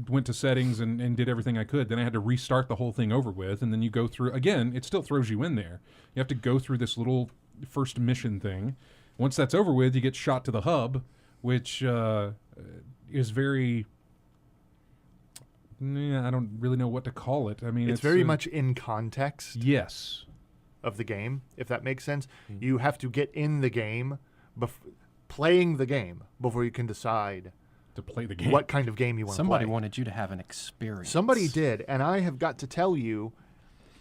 went to settings and did everything I could. Then I had to restart the whole thing over with. And then you go through, again, it still throws you in there. You have to go through this little first mission thing. Once that's over with, you get shot to the hub, which is very... I don't really know what to call it. I mean, it's very much in context. Yes. Of the game, if that makes sense. Mm-hmm. You have to get in the game, playing the game, before you can decide to play the game. What kind of game you want to play. Somebody wanted you to have an experience. Somebody did, and I have got to tell you,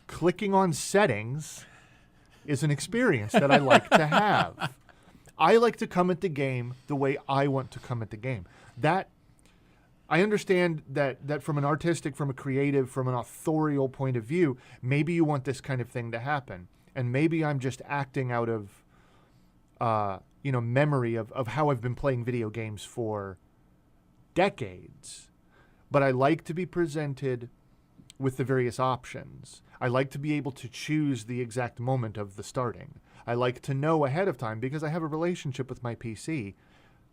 clicking on settings is an experience that I like to have. I like to come at the game the way I want to come at the game. I understand that from an artistic, from a creative, from an authorial point of view, maybe you want this kind of thing to happen. And maybe I'm just acting out of, memory of how I've been playing video games for decades. But I like to be presented with the various options. I like to be able to choose the exact moment of the starting. I like to know ahead of time because I have a relationship with my PC.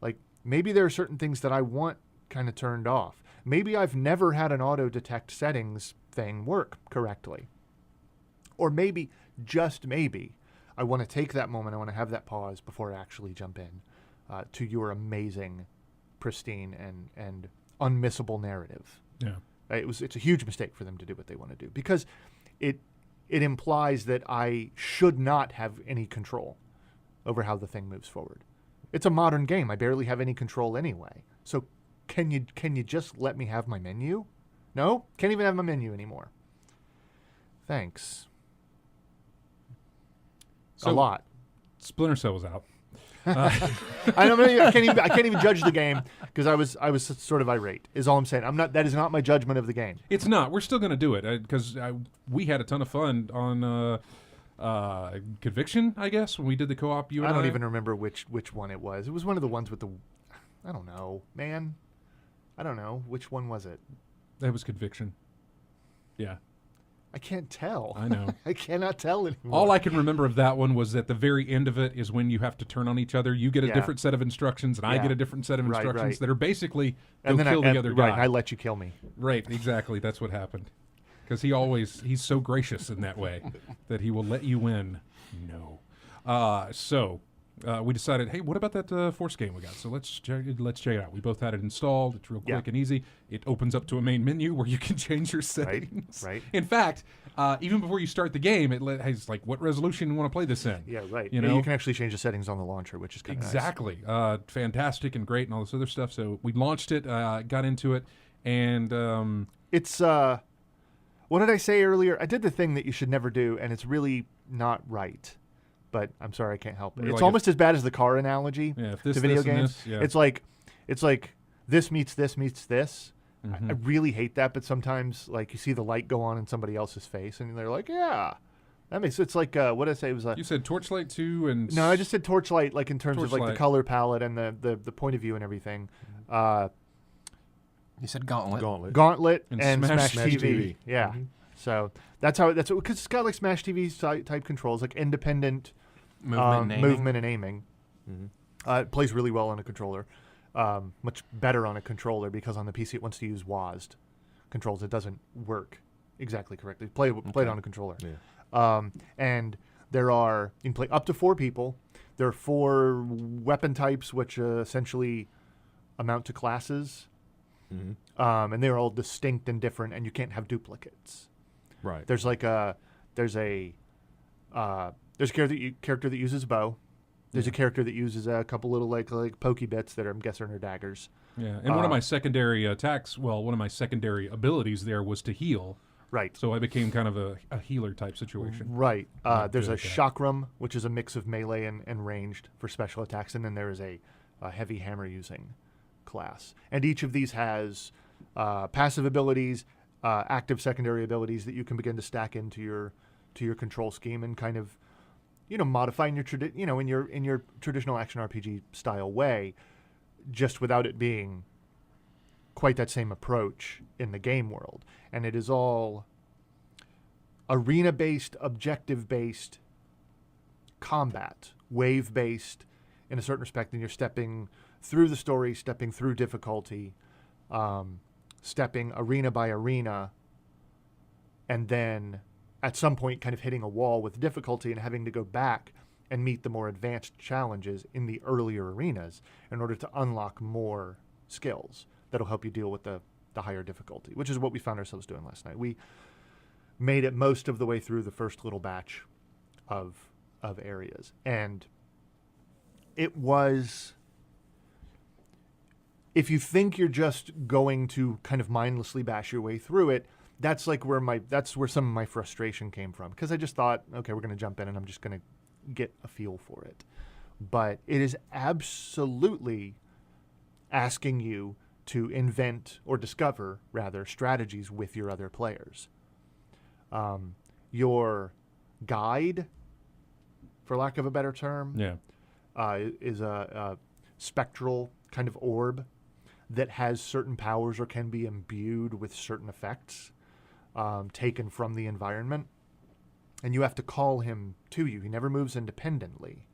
Like, maybe there are certain things that I want kind of turned off. Maybe I've never had an auto detect settings thing work correctly. Or maybe, just maybe, I want to take that moment, I want to have that pause before I actually jump in to your amazing, pristine, and unmissable narrative. Yeah. It's a huge mistake for them to do what they want to do because it implies that I should not have any control over how the thing moves forward. It's a modern game. I barely have any control anyway. So can you just let me have my menu? No? Can't even have my menu anymore. Thanks. So a lot. Splinter Cell was out. I can't even judge the game because I was sort of irate. Is all I'm saying. That is not my judgment of the game. It's not. We're still going to do it because we had a ton of fun on Conviction, I guess, when we did the co-op. I don't even remember which one it was. It was one of the ones with the. I don't know, man. I don't know. Which one was it? That was Conviction. Yeah. I can't tell. I know. I cannot tell anymore. All I can remember of that one was at the very end of it is when you have to turn on each other. You get a different set of instructions, and I get a different set of instructions that are basically go kill the other guy. Right, and I let you kill me. Right, exactly. That's what happened. Because he's so gracious in that way that he will let you win. No. So we decided, hey, what about that Force game we got? So let's check it out. We both had it installed. It's real quick and easy. It opens up to a main menu where you can change your settings. Right. In fact, even before you start the game, it's like, what resolution you want to play this in? Yeah, right. You know? You can actually change the settings on the launcher, which is kind of exactly. Fantastic and great and all this other stuff. So we launched it, got into it, and it's what did I say earlier? I did the thing that you should never do, and it's really not right. But I'm sorry, I can't help it. You're It's like almost as bad as the car analogy if this, to video this, and games. this, yeah. It's like this meets this meets this. Mhm. I really hate that, but sometimes like you see the light go on in somebody else's face, and they're like, "Yeah, that makes." It's like what did I say? It was You said Torchlight 2 and... no, I just said Torchlight, like in terms of like the Torchlight. color palette and the point of view and everything. You said Gauntlet. Gauntlet And and Smash Smash TV. TV. Yeah. Mhm. So that's because it's got like Smash TV type controls, like independent Movement and aiming. Mm-hmm. It plays really well on a controller. Much better on a controller because on the PC it wants to use WASD controls. It doesn't work exactly correctly. Play it on a controller. Yeah. And you can play up to 4 people. There are 4 weapon types, which essentially amount to classes. Mm-hmm. And they're all distinct and different, and you can't have duplicates. Right. There's a character that uses a bow. There's a character that uses a couple little like pokey bits that I'm guessing are daggers. Yeah, and one of my secondary one of my secondary abilities there was to heal. Right. So I became kind of a healer type situation. Right. There's good a at that. chakram, which is a mix of melee and ranged for special attacks, and then there is a heavy hammer using class. And each of these has passive abilities, active secondary abilities that you can begin to stack into your control scheme and kind of, modify in your traditional action RPG style way, just without it being quite that same approach in the game world. And it is all arena-based, objective-based combat, wave-based in a certain respect, and you're stepping through the story, stepping through difficulty, stepping arena by arena, and then at some point kind of hitting a wall with difficulty and having to go back and meet the more advanced challenges in the earlier arenas in order to unlock more skills that'll help you deal with the higher difficulty, which is what we found ourselves doing last night. We made it most of the way through the first little batch of areas, and it was, if you think you're just going to kind of mindlessly bash your way through it, that's where some of my frustration came from, because I just thought, okay, we're going to jump in and I'm just going to get a feel for it. But it is absolutely asking you to invent or discover, rather, strategies with your other players. Your guide, for lack of a better term, is a spectral kind of orb that has certain powers or can be imbued with certain effects taken from the environment. And you have to call him to you. He never moves independently.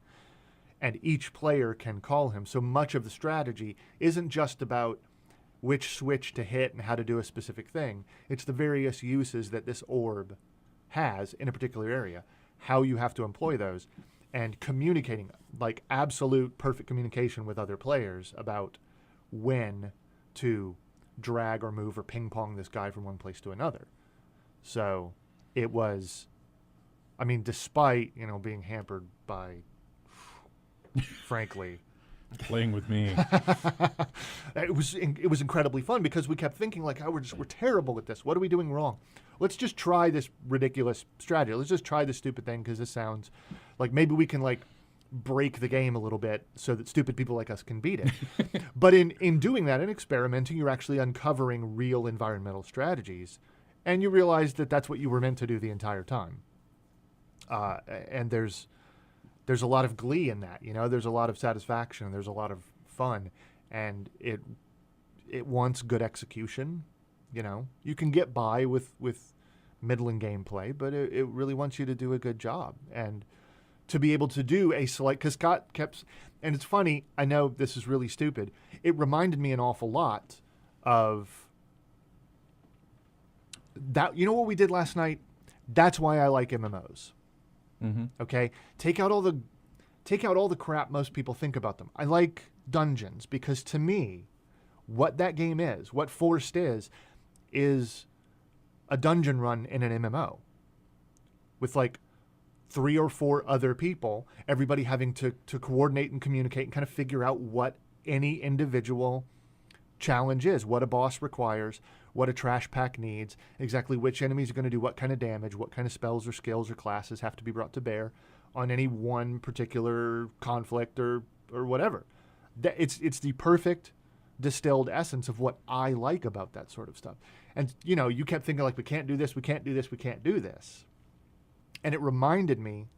And each player can call him. So much of the strategy isn't just about which switch to hit and how to do a specific thing. It's the various uses that this orb has in a particular area, how you have to employ those, and communicating, like absolute perfect communication with other players about when to drag or move or ping pong this guy from one place to another. So it was, despite, being hampered by, frankly, Playing with me. it was incredibly fun because we kept thinking like, we're terrible at this. What are we doing wrong? Let's just try this ridiculous strategy. Let's just try this stupid thing because this sounds like maybe we can like break the game a little bit so that stupid people like us can beat it. But in doing that and experimenting, you're actually uncovering real environmental strategies, and you realize that that's what you were meant to do the entire time. And there's a lot of glee in that, there's a lot of satisfaction, there's a lot of fun, and it wants good execution. You can get by with middling gameplay, but it really wants you to do a good job. And to be able to do a select, because Scott kept, and it's funny, I know this is really stupid, it reminded me an awful lot of that. You know what we did last night? That's why I like MMOs. Mm-hmm. Okay? Take out all the take out all the crap most people think about them. I like dungeons because to me, what that game is, what Forced is a dungeon run in an MMO with like 3 or 4 other people, everybody having to coordinate and communicate and kind of figure out what any individual challenge is, what a boss requires, what a trash pack needs, exactly which enemies are going to do what kind of damage, what kind of spells or skills or classes have to be brought to bear on any one particular conflict or whatever. It's the perfect distilled essence of what I like about that sort of stuff. And, you know, you kept thinking like, we can't do this, we can't do this, we can't do this. And it reminded me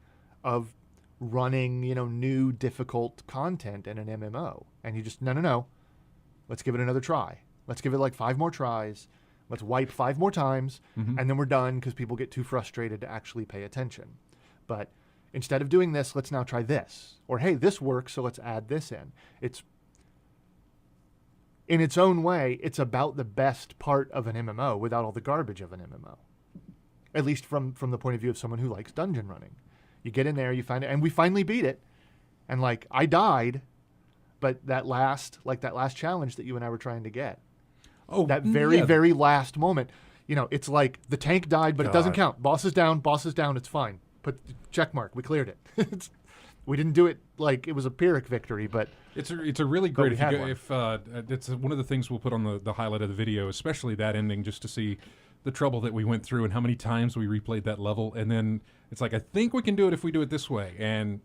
of running, you know, new difficult content in an MMO. And you just, no. Let's give it another try. Let's give it like 5 more tries. Let's wipe 5 more times. And then we're done because people get too frustrated to actually pay attention. But instead of doing this, let's now try this. Or, hey, this works, so let's add this in. It's, in its own way, it's about the best part of an MMO without all the garbage of an MMO. At least from the point of view of someone who likes dungeon running. You get in there, you find it, and we finally beat it. And like, I died, but that last challenge that you and I were trying to get. Oh, that very last moment. You know, it's like the tank died, but it doesn't count. Boss is down, it's fine. Put check mark, we cleared it. We didn't do it like it was a Pyrrhic victory, but it's a really great it's one of the things we'll put on the highlight of the video, especially that ending, just to see the trouble that we went through and how many times we replayed that level. And then it's like, I think we can do it if we do it this way. And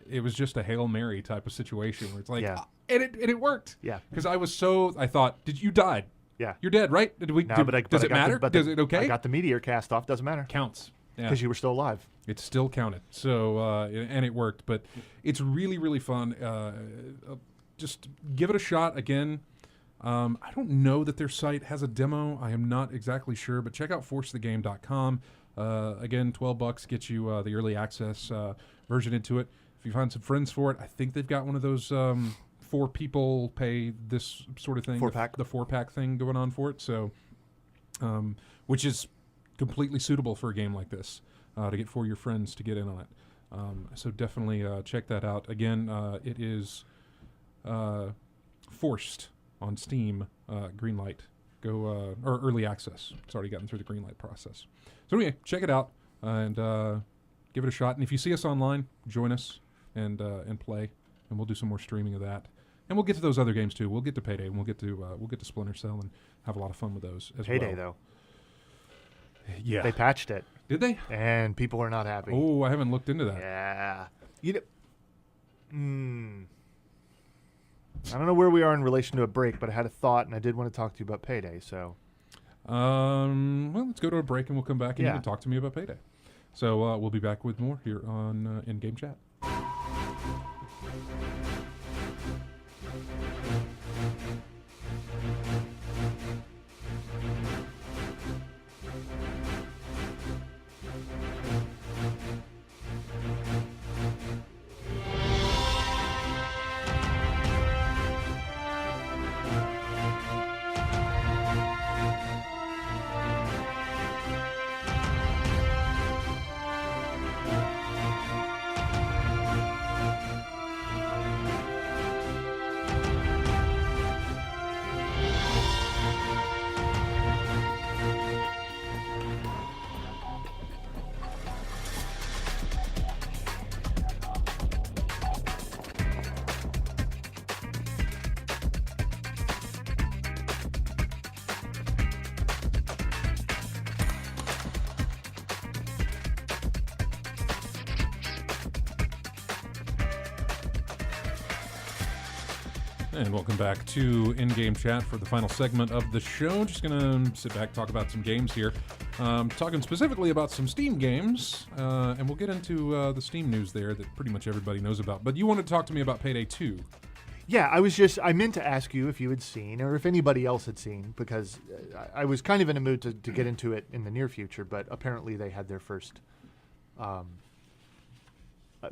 it was just a Hail Mary type of situation where it's like, and it worked. Yeah. Because I thought, you died? Yeah. You're dead, right? Does it matter? Is it okay? I got the meteor cast off. Doesn't matter. Counts. Because you were still alive. It still counted. So, and it worked. But it's really, really fun. Just give it a shot. Again, I don't know that their site has a demo. I am not exactly sure. But check out forcethegame.com. Again, $12 gets you the early access version into it. If you find some friends for it, I think they've got one of those 4 people pay this sort of thing. 4-pack. The 4-pack thing going on for it. So, which is completely suitable for a game like this, to get 4 of your friends to get in on it. So definitely check that out. Again, it is Forced on Steam, Greenlight. Go or early access. It's already gotten through the Greenlight process. So anyway, check it out and give it a shot. And if you see us online, join us and play, and we'll do some more streaming of that. And we'll get to those other games too. We'll get to Payday, and we'll get to Splinter Cell, and have a lot of fun with those as well. Payday though. Yeah. They patched it. Did they? And people are not happy. Oh, I haven't looked into that. Yeah. I don't know where we are in relation to a break, but I had a thought, and I did want to talk to you about Payday, so. Well, let's go to a break, and we'll come back, and you can talk to me about Payday. So we'll be back with more here on In-Game Chat. And welcome back to In-Game Chat for the final segment of the show. Just going to sit back, talk about some games here. Talking specifically about some Steam games, and we'll get into the Steam news there that pretty much everybody knows about. But you wanted to talk to me about Payday 2. Yeah, I meant to ask you if you had seen, or if anybody else had seen, because I was kind of in a mood to get into it in the near future, but apparently they had their first...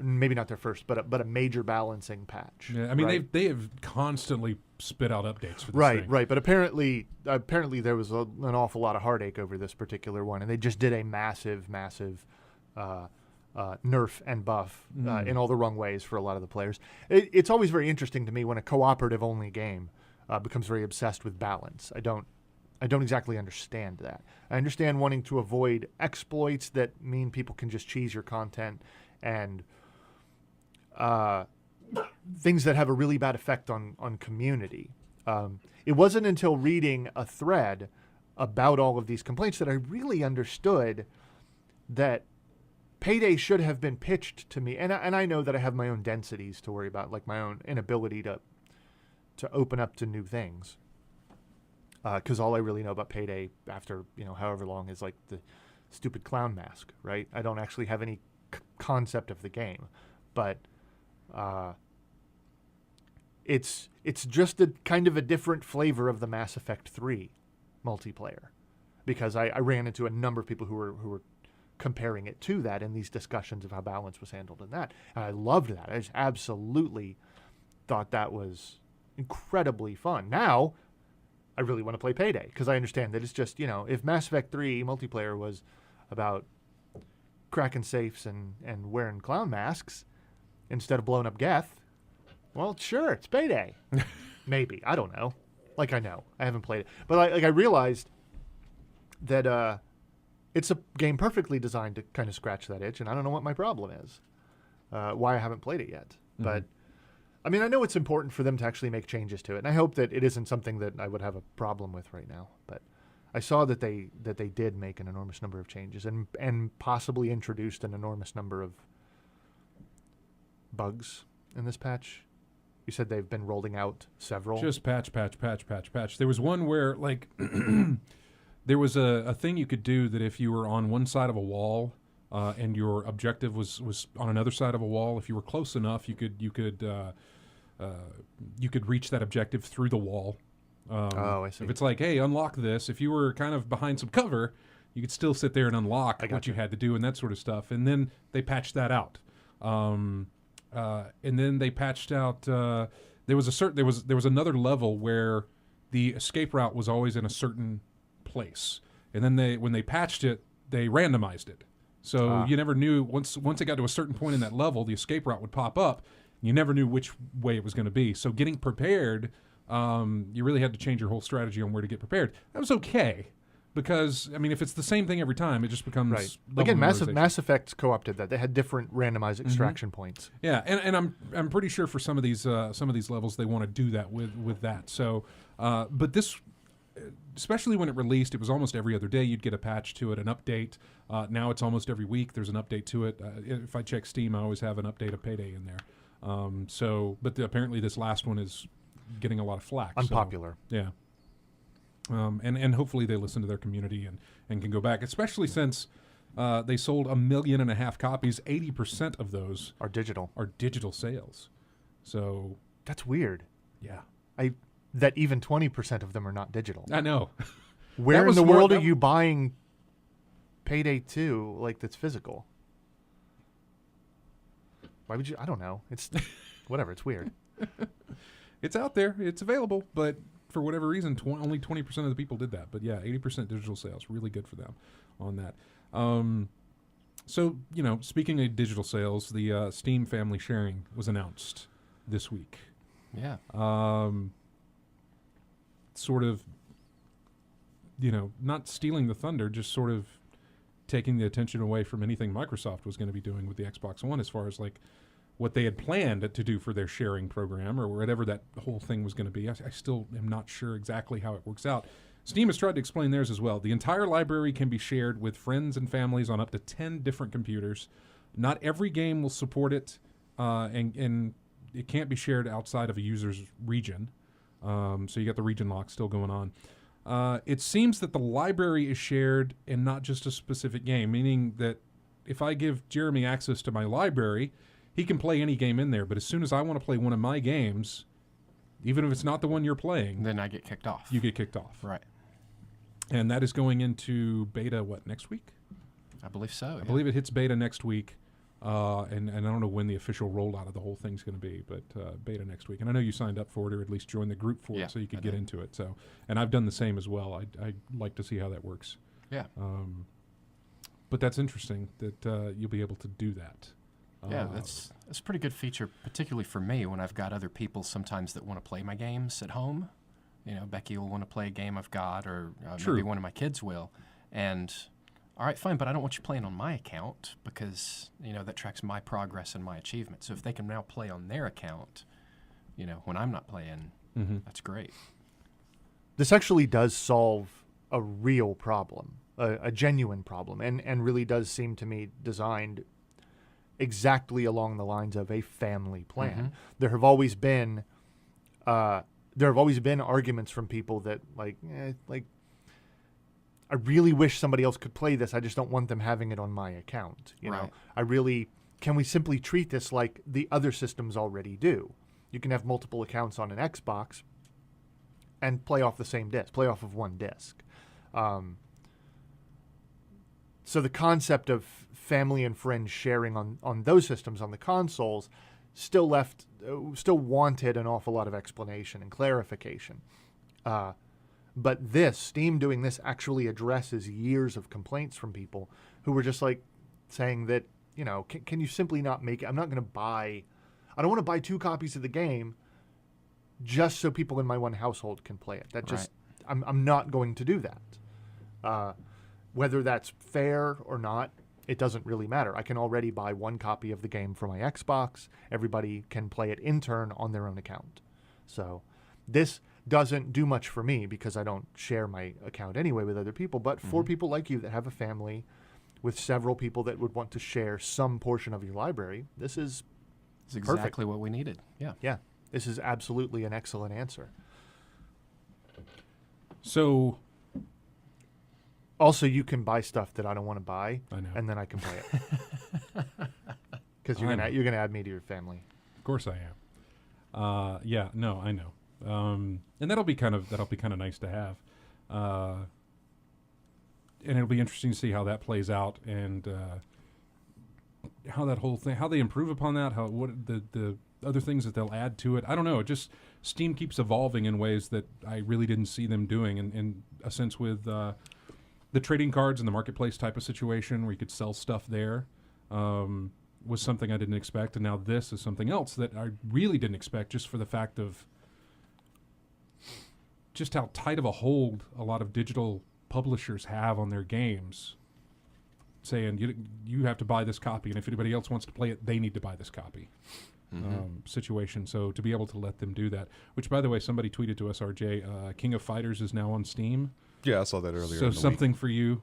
maybe not their first, but a major balancing patch. Yeah, I mean they have constantly spit out updates for this thing. Right. But apparently there was an awful lot of heartache over this particular one, and they just did a massive nerf and buff in all the wrong ways for a lot of the players. It's always very interesting to me when a cooperative only game becomes very obsessed with balance. I don't exactly understand that. I understand wanting to avoid exploits that mean people can just cheese your content and things that have a really bad effect on community. It wasn't until reading a thread about all of these complaints that I really understood that Payday should have been pitched to me. And I know that I have my own densities to worry about, like my own inability to open up to new things. Because all I really know about Payday after, however long is like the stupid clown mask, right? I don't actually have any concept of the game. But it's just a kind of a different flavor of the Mass Effect 3 multiplayer, because I ran into a number of people who were comparing it to that in these discussions of how balance was handled in that. And I loved that. I just absolutely thought that was incredibly fun. Now, I really want to play Payday, because I understand that it's just, if Mass Effect 3 multiplayer was about cracking safes and wearing clown masks instead of blowing up Geth, well, sure, it's Payday. Maybe. I don't know. I know. I haven't played it. But I realized that it's a game perfectly designed to kind of scratch that itch, and I don't know what my problem is, why I haven't played it yet. Mm-hmm. But, I know it's important for them to actually make changes to it, and I hope that it isn't something that I would have a problem with right now. But I saw that they did make an enormous number of changes and possibly introduced an enormous number of bugs in this patch. You said they've been rolling out several. Just patch. There was one where, there was a thing you could do that if you were on one side of a wall and your objective was on another side of a wall, if you were close enough, you could reach that objective through the wall. I see. If it's like, hey, unlock this, if you were kind of behind some cover, you could still sit there and unlock what you had to do and that sort of stuff. And then they patched that out. And then they patched out. There was another level where the escape route was always in a certain place, and then when they patched it, they randomized it. So you never knew once it got to a certain point in that level, the escape route would pop up. You never knew which way it was going to be. So getting prepared, you really had to change your whole strategy on where to get prepared. That was okay. Because, if it's the same thing every time, it just becomes... Right. Again, Mass Effect co-op did that. They had different randomized extraction points. Yeah, and I'm pretty sure for some of these levels, they want to do that with that. So, but this, especially when it released, it was almost every other day you'd get a patch to it, an update. Now it's almost every week there's an update to it. If I check Steam, I always have an update of Payday in there. But apparently this last one is getting a lot of flack. Unpopular. So, yeah. And hopefully they listen to their community and can go back, especially since they sold 1.5 million copies. 80% of those are digital sales. So that's weird. Yeah. That even 20% of them are not digital. I know. Where in the world are you buying Payday 2 that's physical? Why would you? I don't know. It's whatever. It's weird. It's out there. It's available, but for whatever reason, only 20% of the people did that. But yeah, 80% digital sales, really good for them on that. So, speaking of digital sales, the Steam family sharing was announced this week. Yeah. Sort of, not stealing the thunder, just sort of taking the attention away from anything Microsoft was going to be doing with the Xbox One as far as what they had planned to do for their sharing program or whatever that whole thing was going to be. I still am not sure exactly how it works out. Steam has tried to explain theirs as well. The entire library can be shared with friends and families on up to 10 different computers. Not every game will support it, and it can't be shared outside of a user's region. So you got the region lock still going on. It seems that the library is shared and not just a specific game, meaning that if I give Jeremy access to my library, he can play any game in there, but as soon as I want to play one of my games, even if it's not the one you're playing... Then I get kicked off. You get kicked off. Right. And that is going into beta, next week? I believe so, I believe it hits beta next week, and I don't know when the official rollout of the whole thing's going to be, but beta next week. And I know you signed up for it, or at least joined the group for it, so you could get into it. So, and I've done the same as well. I'd like to see how that works. Yeah. but that's interesting that you'll be able to do that. Yeah, that's a pretty good feature, particularly for me when I've got other people sometimes that want to play my games at home. You know, Becky will want to play a game I've got, or maybe one of my kids will. And, all right, fine, but I don't want you playing on my account because, you know, that tracks my progress and my achievement. So if they can now play on their account, you know, when I'm not playing, that's great. This actually does solve a real problem, a genuine problem, and really does seem to me designed exactly along the lines of a family plan. There have always been arguments from people that like I really wish somebody else could play this. I just don't want them having it on my account. You know, can we simply treat this like the other systems already do? You can have multiple accounts on an Xbox and play off the same disc, play off of one disc. So the concept of family and friends sharing on those systems on the consoles still wanted an awful lot of explanation and clarification. But Steam doing this actually addresses years of complaints from people who were just like saying that, you know, can you simply not make it? I don't want to buy 2 copies of the game just so people in my one household can play it. I'm not going to do that. Whether that's fair or not, it doesn't really matter. I can already buy 1 copy of the game for my Xbox. Everybody can play it in turn on their own account. So this doesn't do much for me because I don't share my account anyway with other people. But for people like you that have a family with several people that would want to share some portion of your library, this is exactly what we needed. Yeah. Yeah. This is absolutely an excellent answer. So... Also, you can buy stuff that I don't want to buy, I know. and then I can play it. Because you're gonna add me to your family. Of course I am. Yeah, no, I know. And that'll be kind of nice to have. And it'll be interesting to see how that plays out and how that whole thing, how they improve upon that, what the other things that they'll add to it. I don't know. It just Steam keeps evolving in ways that I really didn't see them doing. In a sense, with the trading cards and the marketplace type of situation where you could sell stuff there was something I didn't expect. And now this is something else that I really didn't expect, just for the fact of just how tight of a hold a lot of digital publishers have on their games, saying you have to buy this copy, and if anybody else wants to play it, they need to buy this copy. Situation. So to be able to let them do that, which, by the way, somebody tweeted to us, RJ, King of Fighters is now on Steam. Yeah, I saw that earlier. So something for you.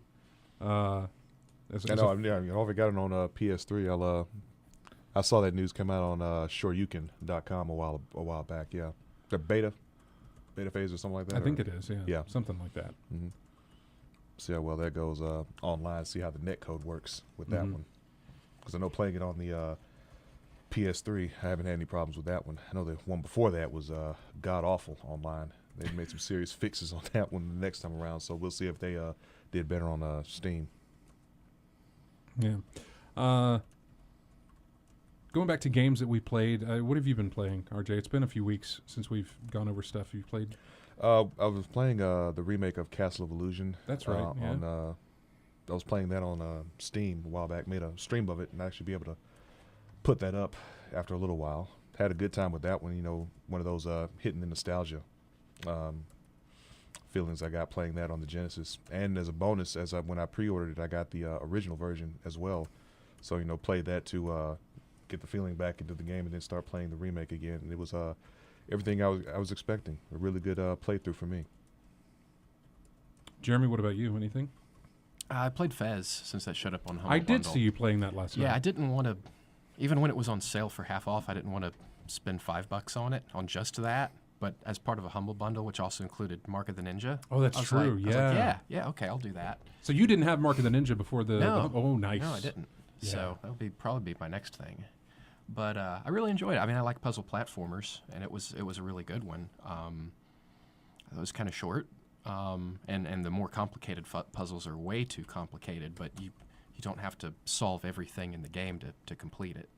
I got it on PS3. I saw that news come out on shoryuken.com a while back. Yeah, the beta phase or something like that. I think it is. Yeah, something like that. See how well that goes online. See how the netcode works with that one. Because I know playing it on the PS3, I haven't had any problems with that one. I know the one before that was god awful online. They made some serious fixes on that one the next time around, so we'll see if they did better on Steam. Yeah. Going back to games that we played, what have you been playing, RJ? It's been a few weeks since we've gone over stuff you've played. I was playing the remake of Castle of Illusion. That's right. I was playing that on Steam a while back. Made a stream of it and actually be able to put that up after a little while. Had a good time with that one. You know, one of those hitting the nostalgia feelings I got playing that on the Genesis. And as a bonus, when I pre-ordered it, I got the original version as well. So, you know, played that to get the feeling back into the game and then start playing the remake again. And it was everything I was expecting. A really good playthrough for me. Jeremy, what about you? Anything? I played Fez since that showed up on Humble I did Bundle. see you playing that last night. Yeah, I didn't want to, even when it was on sale for half off, I didn't want to spend $5 on it, on just that. But as part of a Humble Bundle, which also included Mark of the Ninja. Oh, that's true. Yeah, okay, I'll do that. So you didn't have Mark of the Ninja before the... No. Oh, nice. No, I didn't. Yeah. So that'll probably be my next thing. But I really enjoyed it. I mean, I like puzzle platformers, and it was a really good one. It was kind of short, and the more complicated puzzles are way too complicated, but you don't have to solve everything in the game to complete it.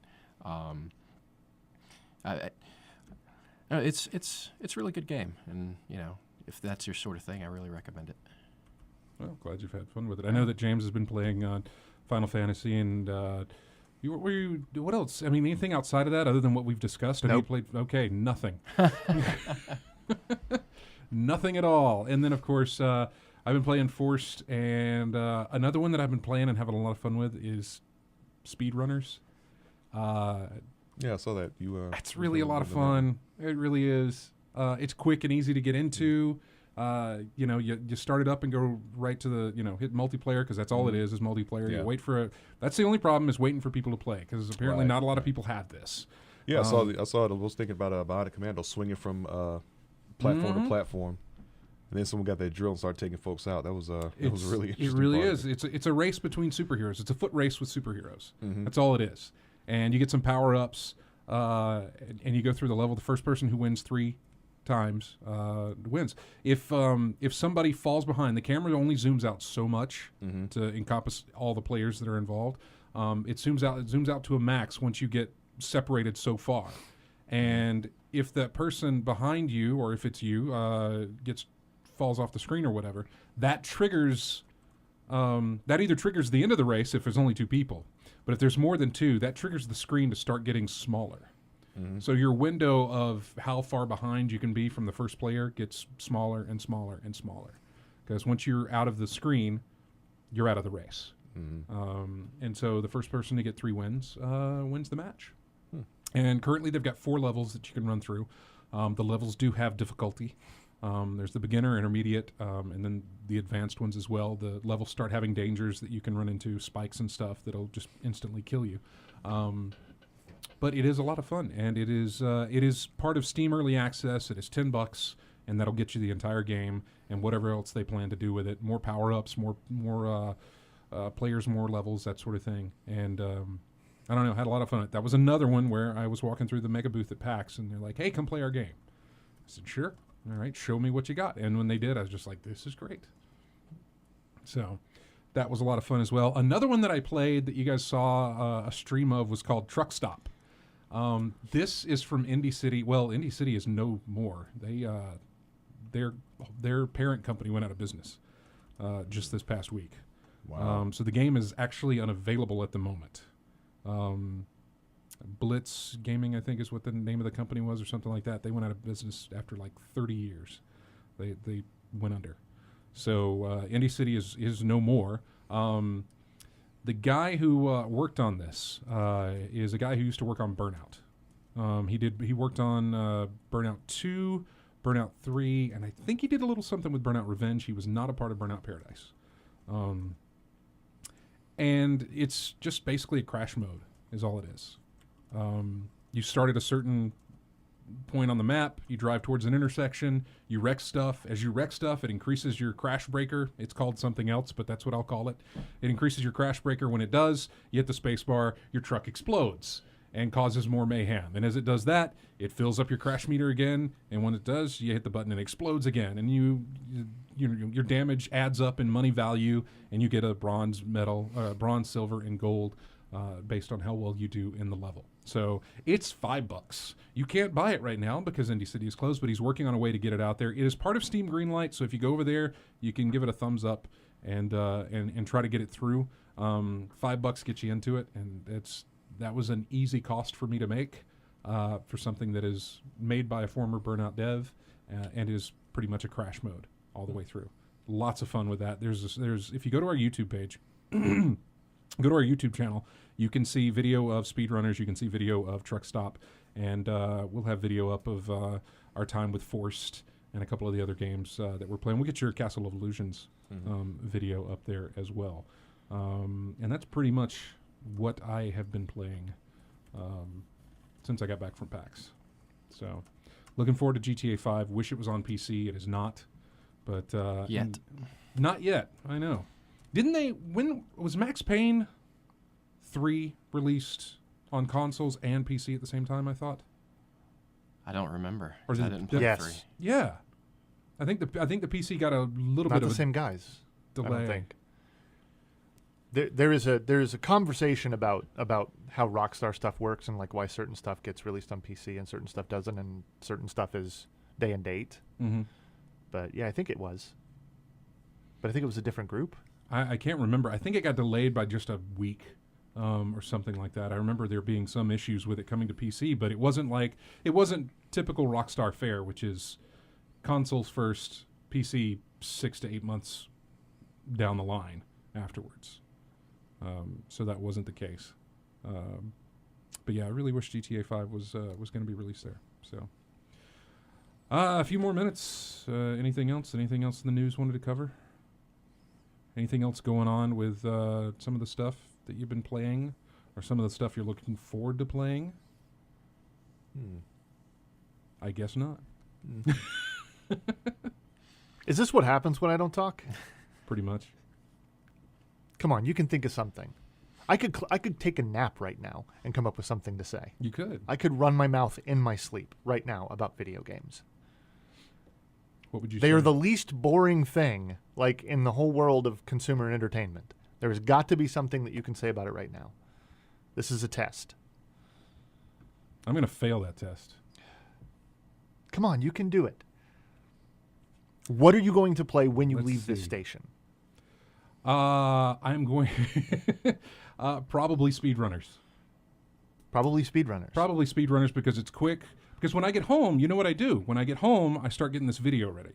It's a really good game, and you know, if that's your sort of thing, I really recommend it. Well, glad you've had fun with it. I know that James has been playing Final Fantasy, and what else? I mean, anything outside of that other than what we've discussed? Have you Nope. played? Okay, nothing. Nothing at all. And then, of course, I've been playing Forced, and another one that I've been playing and having a lot of fun with is Speedrunners. Yeah, I saw that. It's really a lot of fun. It really is. It's quick and easy to get into. You start it up and go right to the, hit multiplayer, because that's all it is multiplayer. Yeah. You wait for that's the only problem, is waiting for people to play, because apparently Right, not a lot of people have this. Yeah, I saw it. I was thinking about Bionic Commando swinging from platform to platform, and then someone got that drill and started taking folks out. That was it was really interesting. It really part is. of it. It's a race between superheroes. It's a foot race with superheroes. Mhm. That's all it is. And you get some power ups, and you go through the level. The first person who wins 3 times wins. If somebody falls behind, the camera only zooms out so much to encompass all the players that are involved. It zooms out to a max once you get separated so far. And if that person behind you, or if it's you, falls off the screen or whatever, that triggers that either triggers the end of the race if there's only 2 people, but if there's more than 2, that triggers the screen to start getting smaller. So your window of how far behind you can be from the first player gets smaller and smaller and smaller, because once you're out of the screen, you're out of the race. And so the first person to get 3 wins wins the match. And currently they've got 4 levels that you can run through. The levels do have difficulty. There's the beginner, intermediate, and then the advanced ones as well. The levels start having dangers that you can run into, spikes and stuff that'll just instantly kill you. But it is a lot of fun, and it is part of Steam Early Access. It is $10, and that'll get you the entire game and whatever else they plan to do with it. More power-ups, more players, more levels, that sort of thing. And I don't know, had a lot of fun. That was another one where I was walking through the mega booth at PAX, and they're like, "Hey, come play our game." I said, "Sure. All right, show me what you got." And when they did, I was just like, "This is great." So that was a lot of fun as well. Another one that I played that you guys saw a stream of was called Truck Stop. This is from Indie City. Well, Indie City is no more. They their parent company went out of business just this past week. Wow. So the game is actually unavailable at the moment. Blitz Gaming, I think, is what the name of the company was, or something like that. They went out of business after like 30 years. They went under. So Indie City is no more. The guy who worked on this is a guy who used to work on Burnout. He worked on Burnout 2, Burnout 3, and I think he did a little something with Burnout Revenge. He was not a part of Burnout Paradise. And it's just basically a crash mode is all it is. You start at a certain point on the map, you drive towards an intersection, you wreck stuff. As you wreck stuff, it increases your crash breaker. It's called something else, but that's what I'll call it. It increases your crash breaker. When it does, you hit the space bar, your truck explodes and causes more mayhem. And as it does that, it fills up your crash meter again, and when it does, you hit the button and it explodes again, and your damage adds up in money value, and you get a bronze medal, bronze, silver, and gold based on how well you do in the level. So it's $5. You can't buy it right now because Indie City is closed, but he's working on a way to get it out there. It is part of Steam Greenlight, so if you go over there, you can give it a thumbs up and try to get it through. $5 gets you into it, and that was an easy cost for me to make for something that is made by a former Burnout dev and is pretty much a crash mode all the way through. Lots of fun with that. There's if you go to our YouTube page, go to our YouTube channel, you can see video of speedrunners, you can see video of Truck Stop, and we'll have video up of our time with Forced and a couple of the other games that we're playing. We'll get your Castle of Illusions video up there as well. And that's pretty much what I have been playing since I got back from PAX. So looking forward to GTA 5. Wish it was on PC. It is not. But Yet. Not yet. I know. Didn't they? When was Max Payne 3 released on consoles and PC at the same time? I thought. I don't remember. Or did I it- didn't play Yes. 3. Yeah, I think the PC got a little Not bit the of a same guys. delay. I don't think. There is a conversation about how Rockstar stuff works and like why certain stuff gets released on PC and certain stuff doesn't, and certain stuff is day and date. Mm-hmm. But yeah, I think it was. but I think it was a different group. I can't remember. I think it got delayed by just a week or something like that. I remember there being some issues with it coming to PC, but it wasn't typical Rockstar fare, which is consoles first, PC 6 to 8 months down the line afterwards. So that wasn't the case. But yeah, I really wish GTA 5 was going to be released there. So a few more minutes. Anything else? Anything else in the news wanted to cover? Anything else going on with some of the stuff that you've been playing, or some of the stuff you're looking forward to playing? I guess not. Is this what happens when I don't talk? Pretty much. Come on, you can think of something. I could take a nap right now and come up with something to say. You could. I could run my mouth in my sleep right now about video games. What would you They say? are the least boring thing, like, in the whole world of consumer entertainment. There's got to be something that you can say about it right now. This is a test. I'm going to fail that test. Come on, you can do it. What are you going to play when you Let's leave this see. station? I'm going probably speedrunners. Probably speedrunners. Probably speedrunners because it's quick. Because when I get home, you know what I do? When I get home, I start getting this video ready.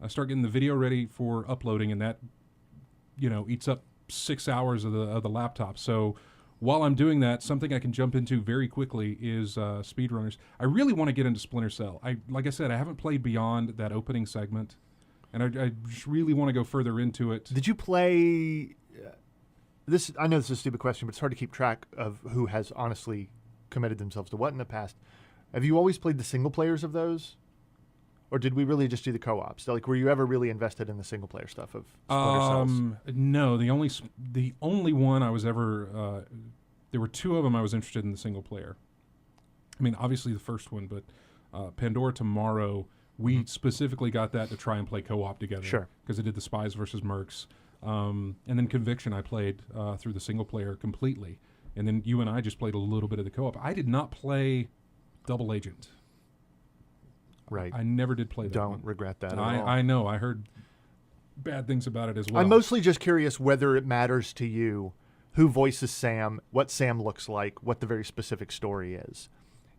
I start getting the video ready for uploading, and that, eats up 6 hours of the laptop. So while I'm doing that, something I can jump into very quickly is speedrunners. I really want to get into Splinter Cell. Like I said, I haven't played beyond that opening segment, and I just really want to go further into it. Did you play this? I know this is a stupid question, but it's hard to keep track of who has honestly committed themselves to what in the past. Have you always played the single players of those? Or did we really just do the co-ops? Like, were you ever really invested in the single player stuff of Splinter Cells? No, the only one I was ever there were two of them I was interested in the single player. I mean, obviously the first one, but Pandora Tomorrow, we specifically got that to try and play co-op together. Sure. Because it did the Spies versus Mercs. And then Conviction I played through the single player completely. And then you and I just played a little bit of the co-op. I did not play Double Agent. Right. I never did play that Don't one. regret that at all. I know. I heard bad things about it as well. I'm mostly just curious whether it matters to you who voices Sam, what Sam looks like, what the very specific story is.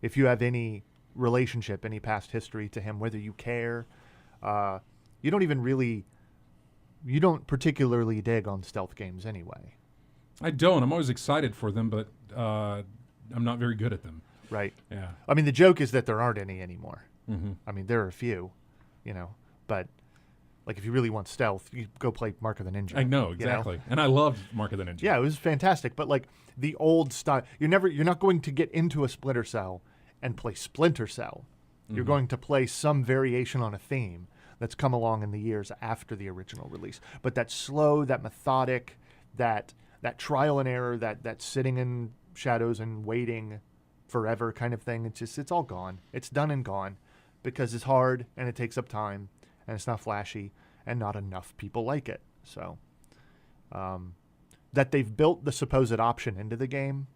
If you have any relationship, any past history to him, whether you care. You don't particularly dig on stealth games anyway. I don't. I'm always excited for them, but I'm not very good at them. Right. Yeah. I mean, the joke is that there aren't any anymore. Mm-hmm. I mean, there are a few, but like if you really want stealth, you go play Mark of the Ninja. I know, exactly. And I loved Mark of the Ninja. Yeah, it was fantastic. But like the old style, you're not going to get into a Splinter Cell and play Splinter Cell. Mm-hmm. You're going to play some variation on a theme that's come along in the years after the original release. But that slow, that methodic, that trial and error, that sitting in shadows and waiting forever kind of thing, it's all gone. It's done and gone because it's hard and it takes up time and it's not flashy and not enough people like it. So that they've built the supposed option into the game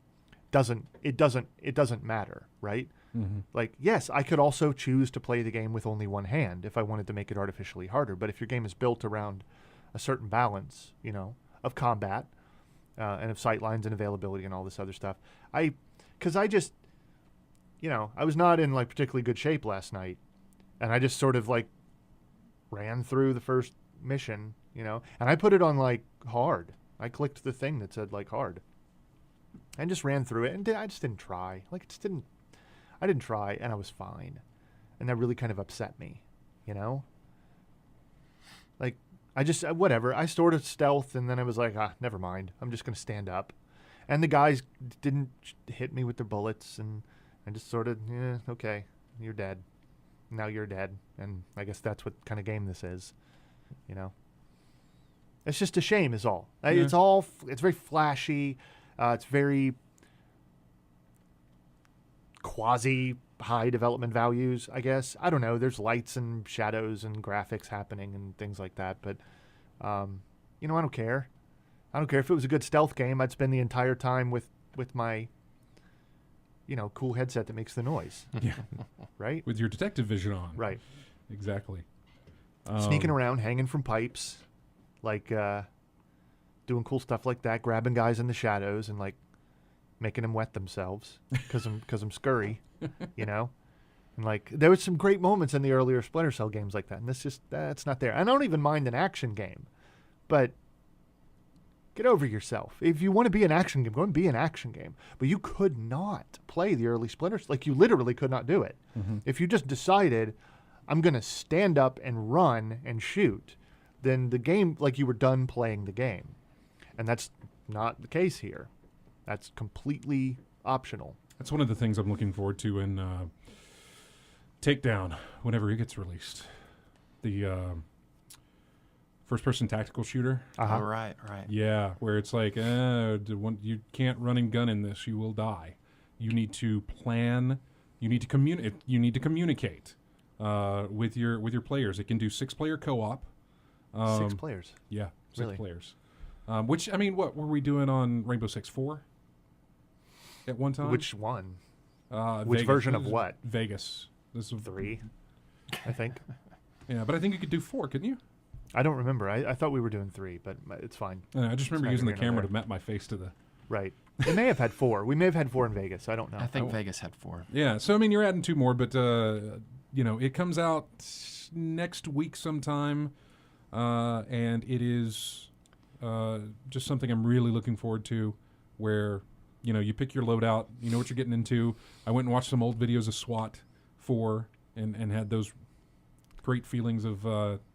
doesn't matter, right? Mm-hmm. Like, yes, I could also choose to play the game with only one hand if I wanted to make it artificially harder. But if your game is built around a certain balance, of combat and of sightlines and availability and all this other stuff, I was not in like particularly good shape last night, and I just sort of like ran through the first mission, and I put it on like hard. I clicked the thing that said like hard, and just ran through it, and I just didn't try. I didn't try, and I was fine, and that really kind of upset me, Like I just whatever. I sort of stealth, and then I was like, never mind. I'm just gonna stand up, and the guys didn't hit me with their bullets, and I just sort of, okay, you're dead. Now you're dead. And I guess that's what kind of game this is, It's just a shame is all. Yeah. It's very flashy. It's very quasi high development values, I guess. I don't know. There's lights and shadows and graphics happening and things like that. But, I don't care. I don't care. If it was a good stealth game, I'd spend the entire time with my cool headset that makes the noise. Yeah. Right? With your detective vision on. Right. Exactly. Sneaking around, hanging from pipes, like doing cool stuff like that, grabbing guys in the shadows and like making them wet themselves because I'm scurry, you know. And like there was some great moments in the earlier Splinter Cell games like that, and that's not there. I don't even mind an action game, but get over yourself. If you want to be an action game, go and be an action game. But you could not play the early Splinter Cell. Like you literally could not do it. Mm-hmm. If you just decided, I'm going to stand up and run and shoot, then the game, like you were done playing the game. And that's not the case here. That's completely optional. That's one of the things I'm looking forward to in Takedown whenever it gets released. The first-person tactical shooter. Oh, right. Yeah, where it's like, you can't run and gun in this. You will die. You need to plan. You need to communicate. You need to communicate with your players. It can do 6-player co-op. 6 players. Yeah, 6 Really? players. Which, I mean, what were we doing on Rainbow Six 4 at one time? Which one? Vegas. Which version of what? Vegas. This was 3, I think. Yeah, but I think you could do 4, couldn't you? I don't remember. I thought we were doing 3, but it's fine. I just remember neither using the here nor camera there. to map my face to the... Right. They may have had 4. We may have had 4 in Vegas. I don't know. I think Vegas had 4. Yeah, so I mean, you're adding 2 more, but it comes out next week sometime, and it is just something I'm really looking forward to, where you pick your loadout, you know what you're getting into. I went and watched some old videos of SWAT 4 and had those great feelings of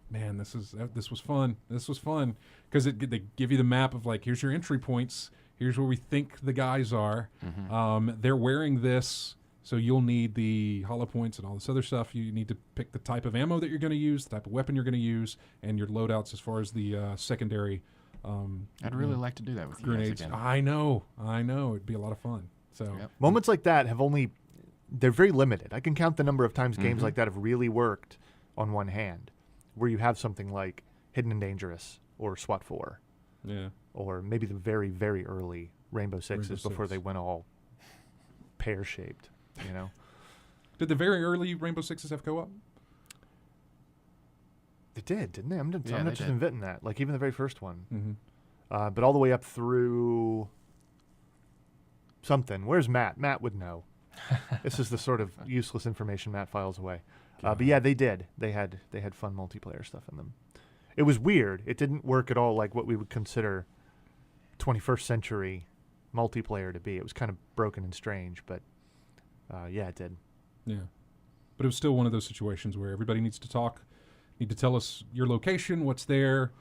man, this was fun. This was fun because they give you the map of like, here's your entry points. Here's where we think the guys are. Mm-hmm. They're wearing this, so you'll need the hollow points and all this other stuff. You need to pick the type of ammo that you're going to use, the type of weapon you're going to use, and your loadouts as far as the secondary. I'd really like to do that with you grenades. guys again. I know. It'd be a lot of fun. So Yep. Moments like that they're very limited. I can count the number of times games like that have really worked on one hand, where you have something like Hidden and Dangerous or SWAT 4, yeah. or maybe the very, very early Rainbow Sixes Rainbow before Six. they went all pear-shaped, Did the very early Rainbow Sixes have co-op? They did, didn't they? I'm not Yeah, just they did. inventing that. Like even the very first one. Mm-hmm. But all the way up through something. Where's Matt? Matt would know. This is the sort of useless information Matt files away. But yeah, they did. They had fun multiplayer stuff in them. It was weird. It didn't work at all like what we would consider 21st century multiplayer to be. It was kind of broken and strange, but yeah, it did. Yeah. But it was still one of those situations where everybody needs to talk, need to tell us your location, what's there,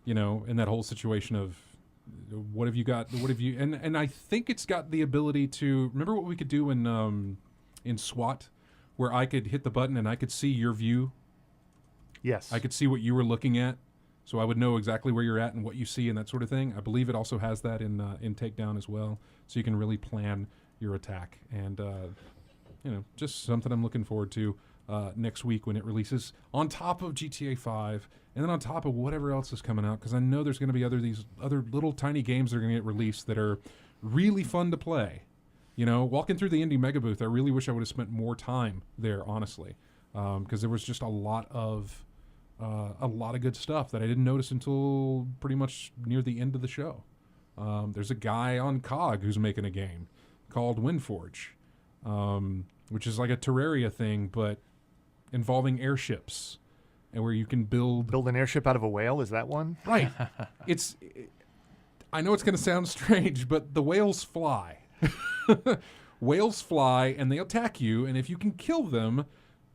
in that whole situation of what have you got, what have you, and I think it's got the ability to, remember what we could do in SWAT, where I could hit the button and I could see your view? Yes. I could see what you were looking at, so I would know exactly where you're at and what you see and that sort of thing. I believe it also has that in Takedown as well, so you can really plan your attack. And just something I'm looking forward to next week when it releases, on top of GTA 5, and then on top of whatever else is coming out, because I know there's going to be these other little tiny games that are going to get released that are really fun to play. Walking through the indie mega booth, I really wish I would have spent more time there, honestly, because there was just a lot of good stuff that I didn't notice until pretty much near the end of the show. There's a guy on COG who's making a game called Windforge, which is like a Terraria thing, but involving airships, and where you can build an airship out of a whale. Is that one? Right. I know it's going to sound strange, but the whales fly. Whales fly, and they attack you, and if you can kill them,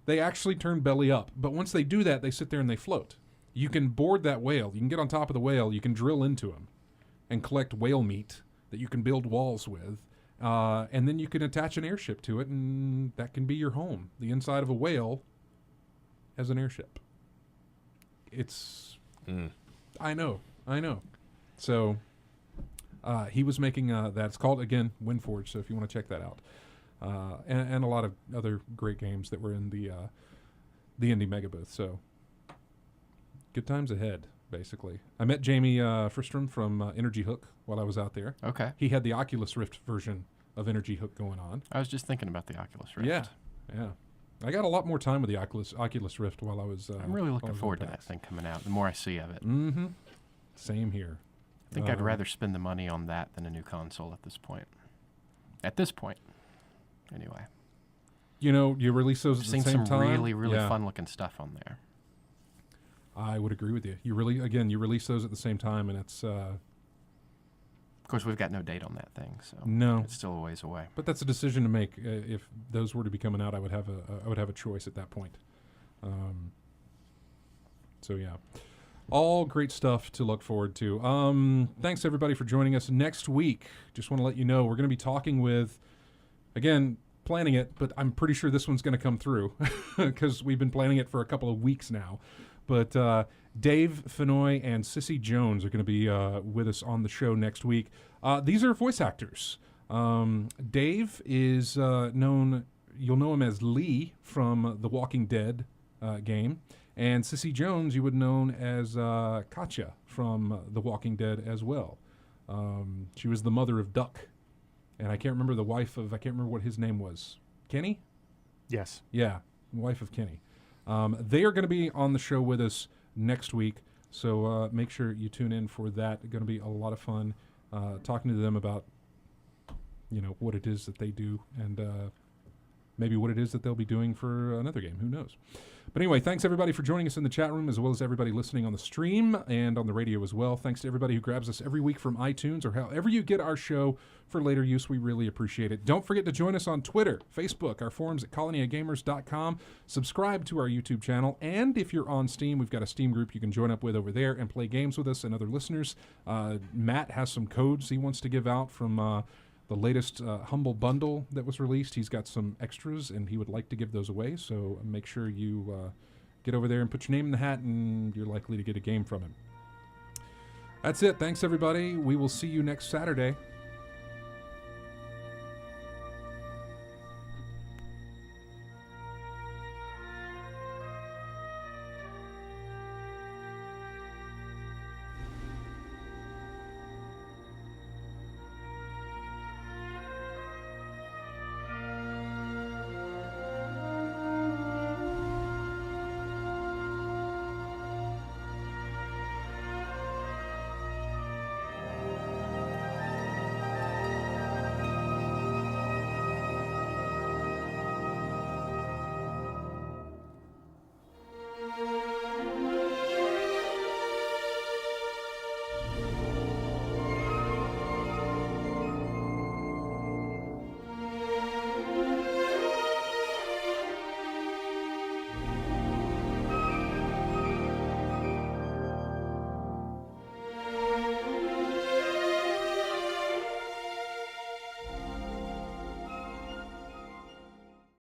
they actually turn belly up. But once they do that, they sit there and they float. You can board that whale. You can get on top of the whale. You can drill into him and collect whale meat that you can build walls with. And then you can attach an airship to it, and that can be your home. The inside of a whale as an airship. I know. So he was making that. It's called, again, Windforge, so if you want to check that out. And a lot of other great games that were in the indie mega booth. So good times ahead, basically. I met Jamie Fristrom from Energy Hook while I was out there. Okay. He had the Oculus Rift version of Energy Hook going on. I was just thinking about the Oculus Rift. Yeah. I got a lot more time with the Oculus Rift while I was. I'm really looking while I was forward to at that PAX. thing coming out. The more I see of it. Mm-hmm. Same here. I think I'd rather spend the money on that than a new console at this point. At this point, anyway. You know, you release those at the I've same seen some time. really, really fun-looking stuff on there. I would agree with you. You release those at the same time, and it's... Of course, we've got no date on that thing, so No. it's still a ways away. But that's a decision to make. If those were to be coming out, I would have a choice at that point. So yeah, all great stuff to look forward to. Thanks everybody for joining us. Next week, just want to let you know we're going to be talking with, again, planning it, but I'm pretty sure this one's going to come through because we've been planning it for a couple of weeks now. But Dave Fenoy and Sissy Jones are going to be with us on the show next week. These are voice actors. Dave is known, you'll know him as Lee from the Walking Dead game. And Sissy Jones, you would know as Katja from The Walking Dead as well. She was the mother of Duck. And I can't remember the wife of, I can't remember what his name was. Kenny? Yes. Yeah, wife of Kenny. They are going to be on the show with us next week. So make sure you tune in for that. Going to be a lot of fun talking to them about, you know, what it is that they do and maybe what it is that they'll be doing for another game. Who knows? But anyway, thanks everybody for joining us in the chat room, as well as everybody listening on the stream and on the radio as well. Thanks to everybody who grabs us every week from iTunes or however you get our show for later use. We really appreciate it. Don't forget to join us on Twitter, Facebook, our forums at colonyofgamers.com. Subscribe to our YouTube channel. And if you're on Steam, we've got a Steam group you can join up with over there and play games with us and other listeners. Matt has some codes he wants to give out from the latest Humble Bundle that was released. He's got some extras, and he would like to give those away, so make sure you get over there and put your name in the hat, and you're likely to get a game from him. That's it. Thanks, everybody. We will see you next Saturday.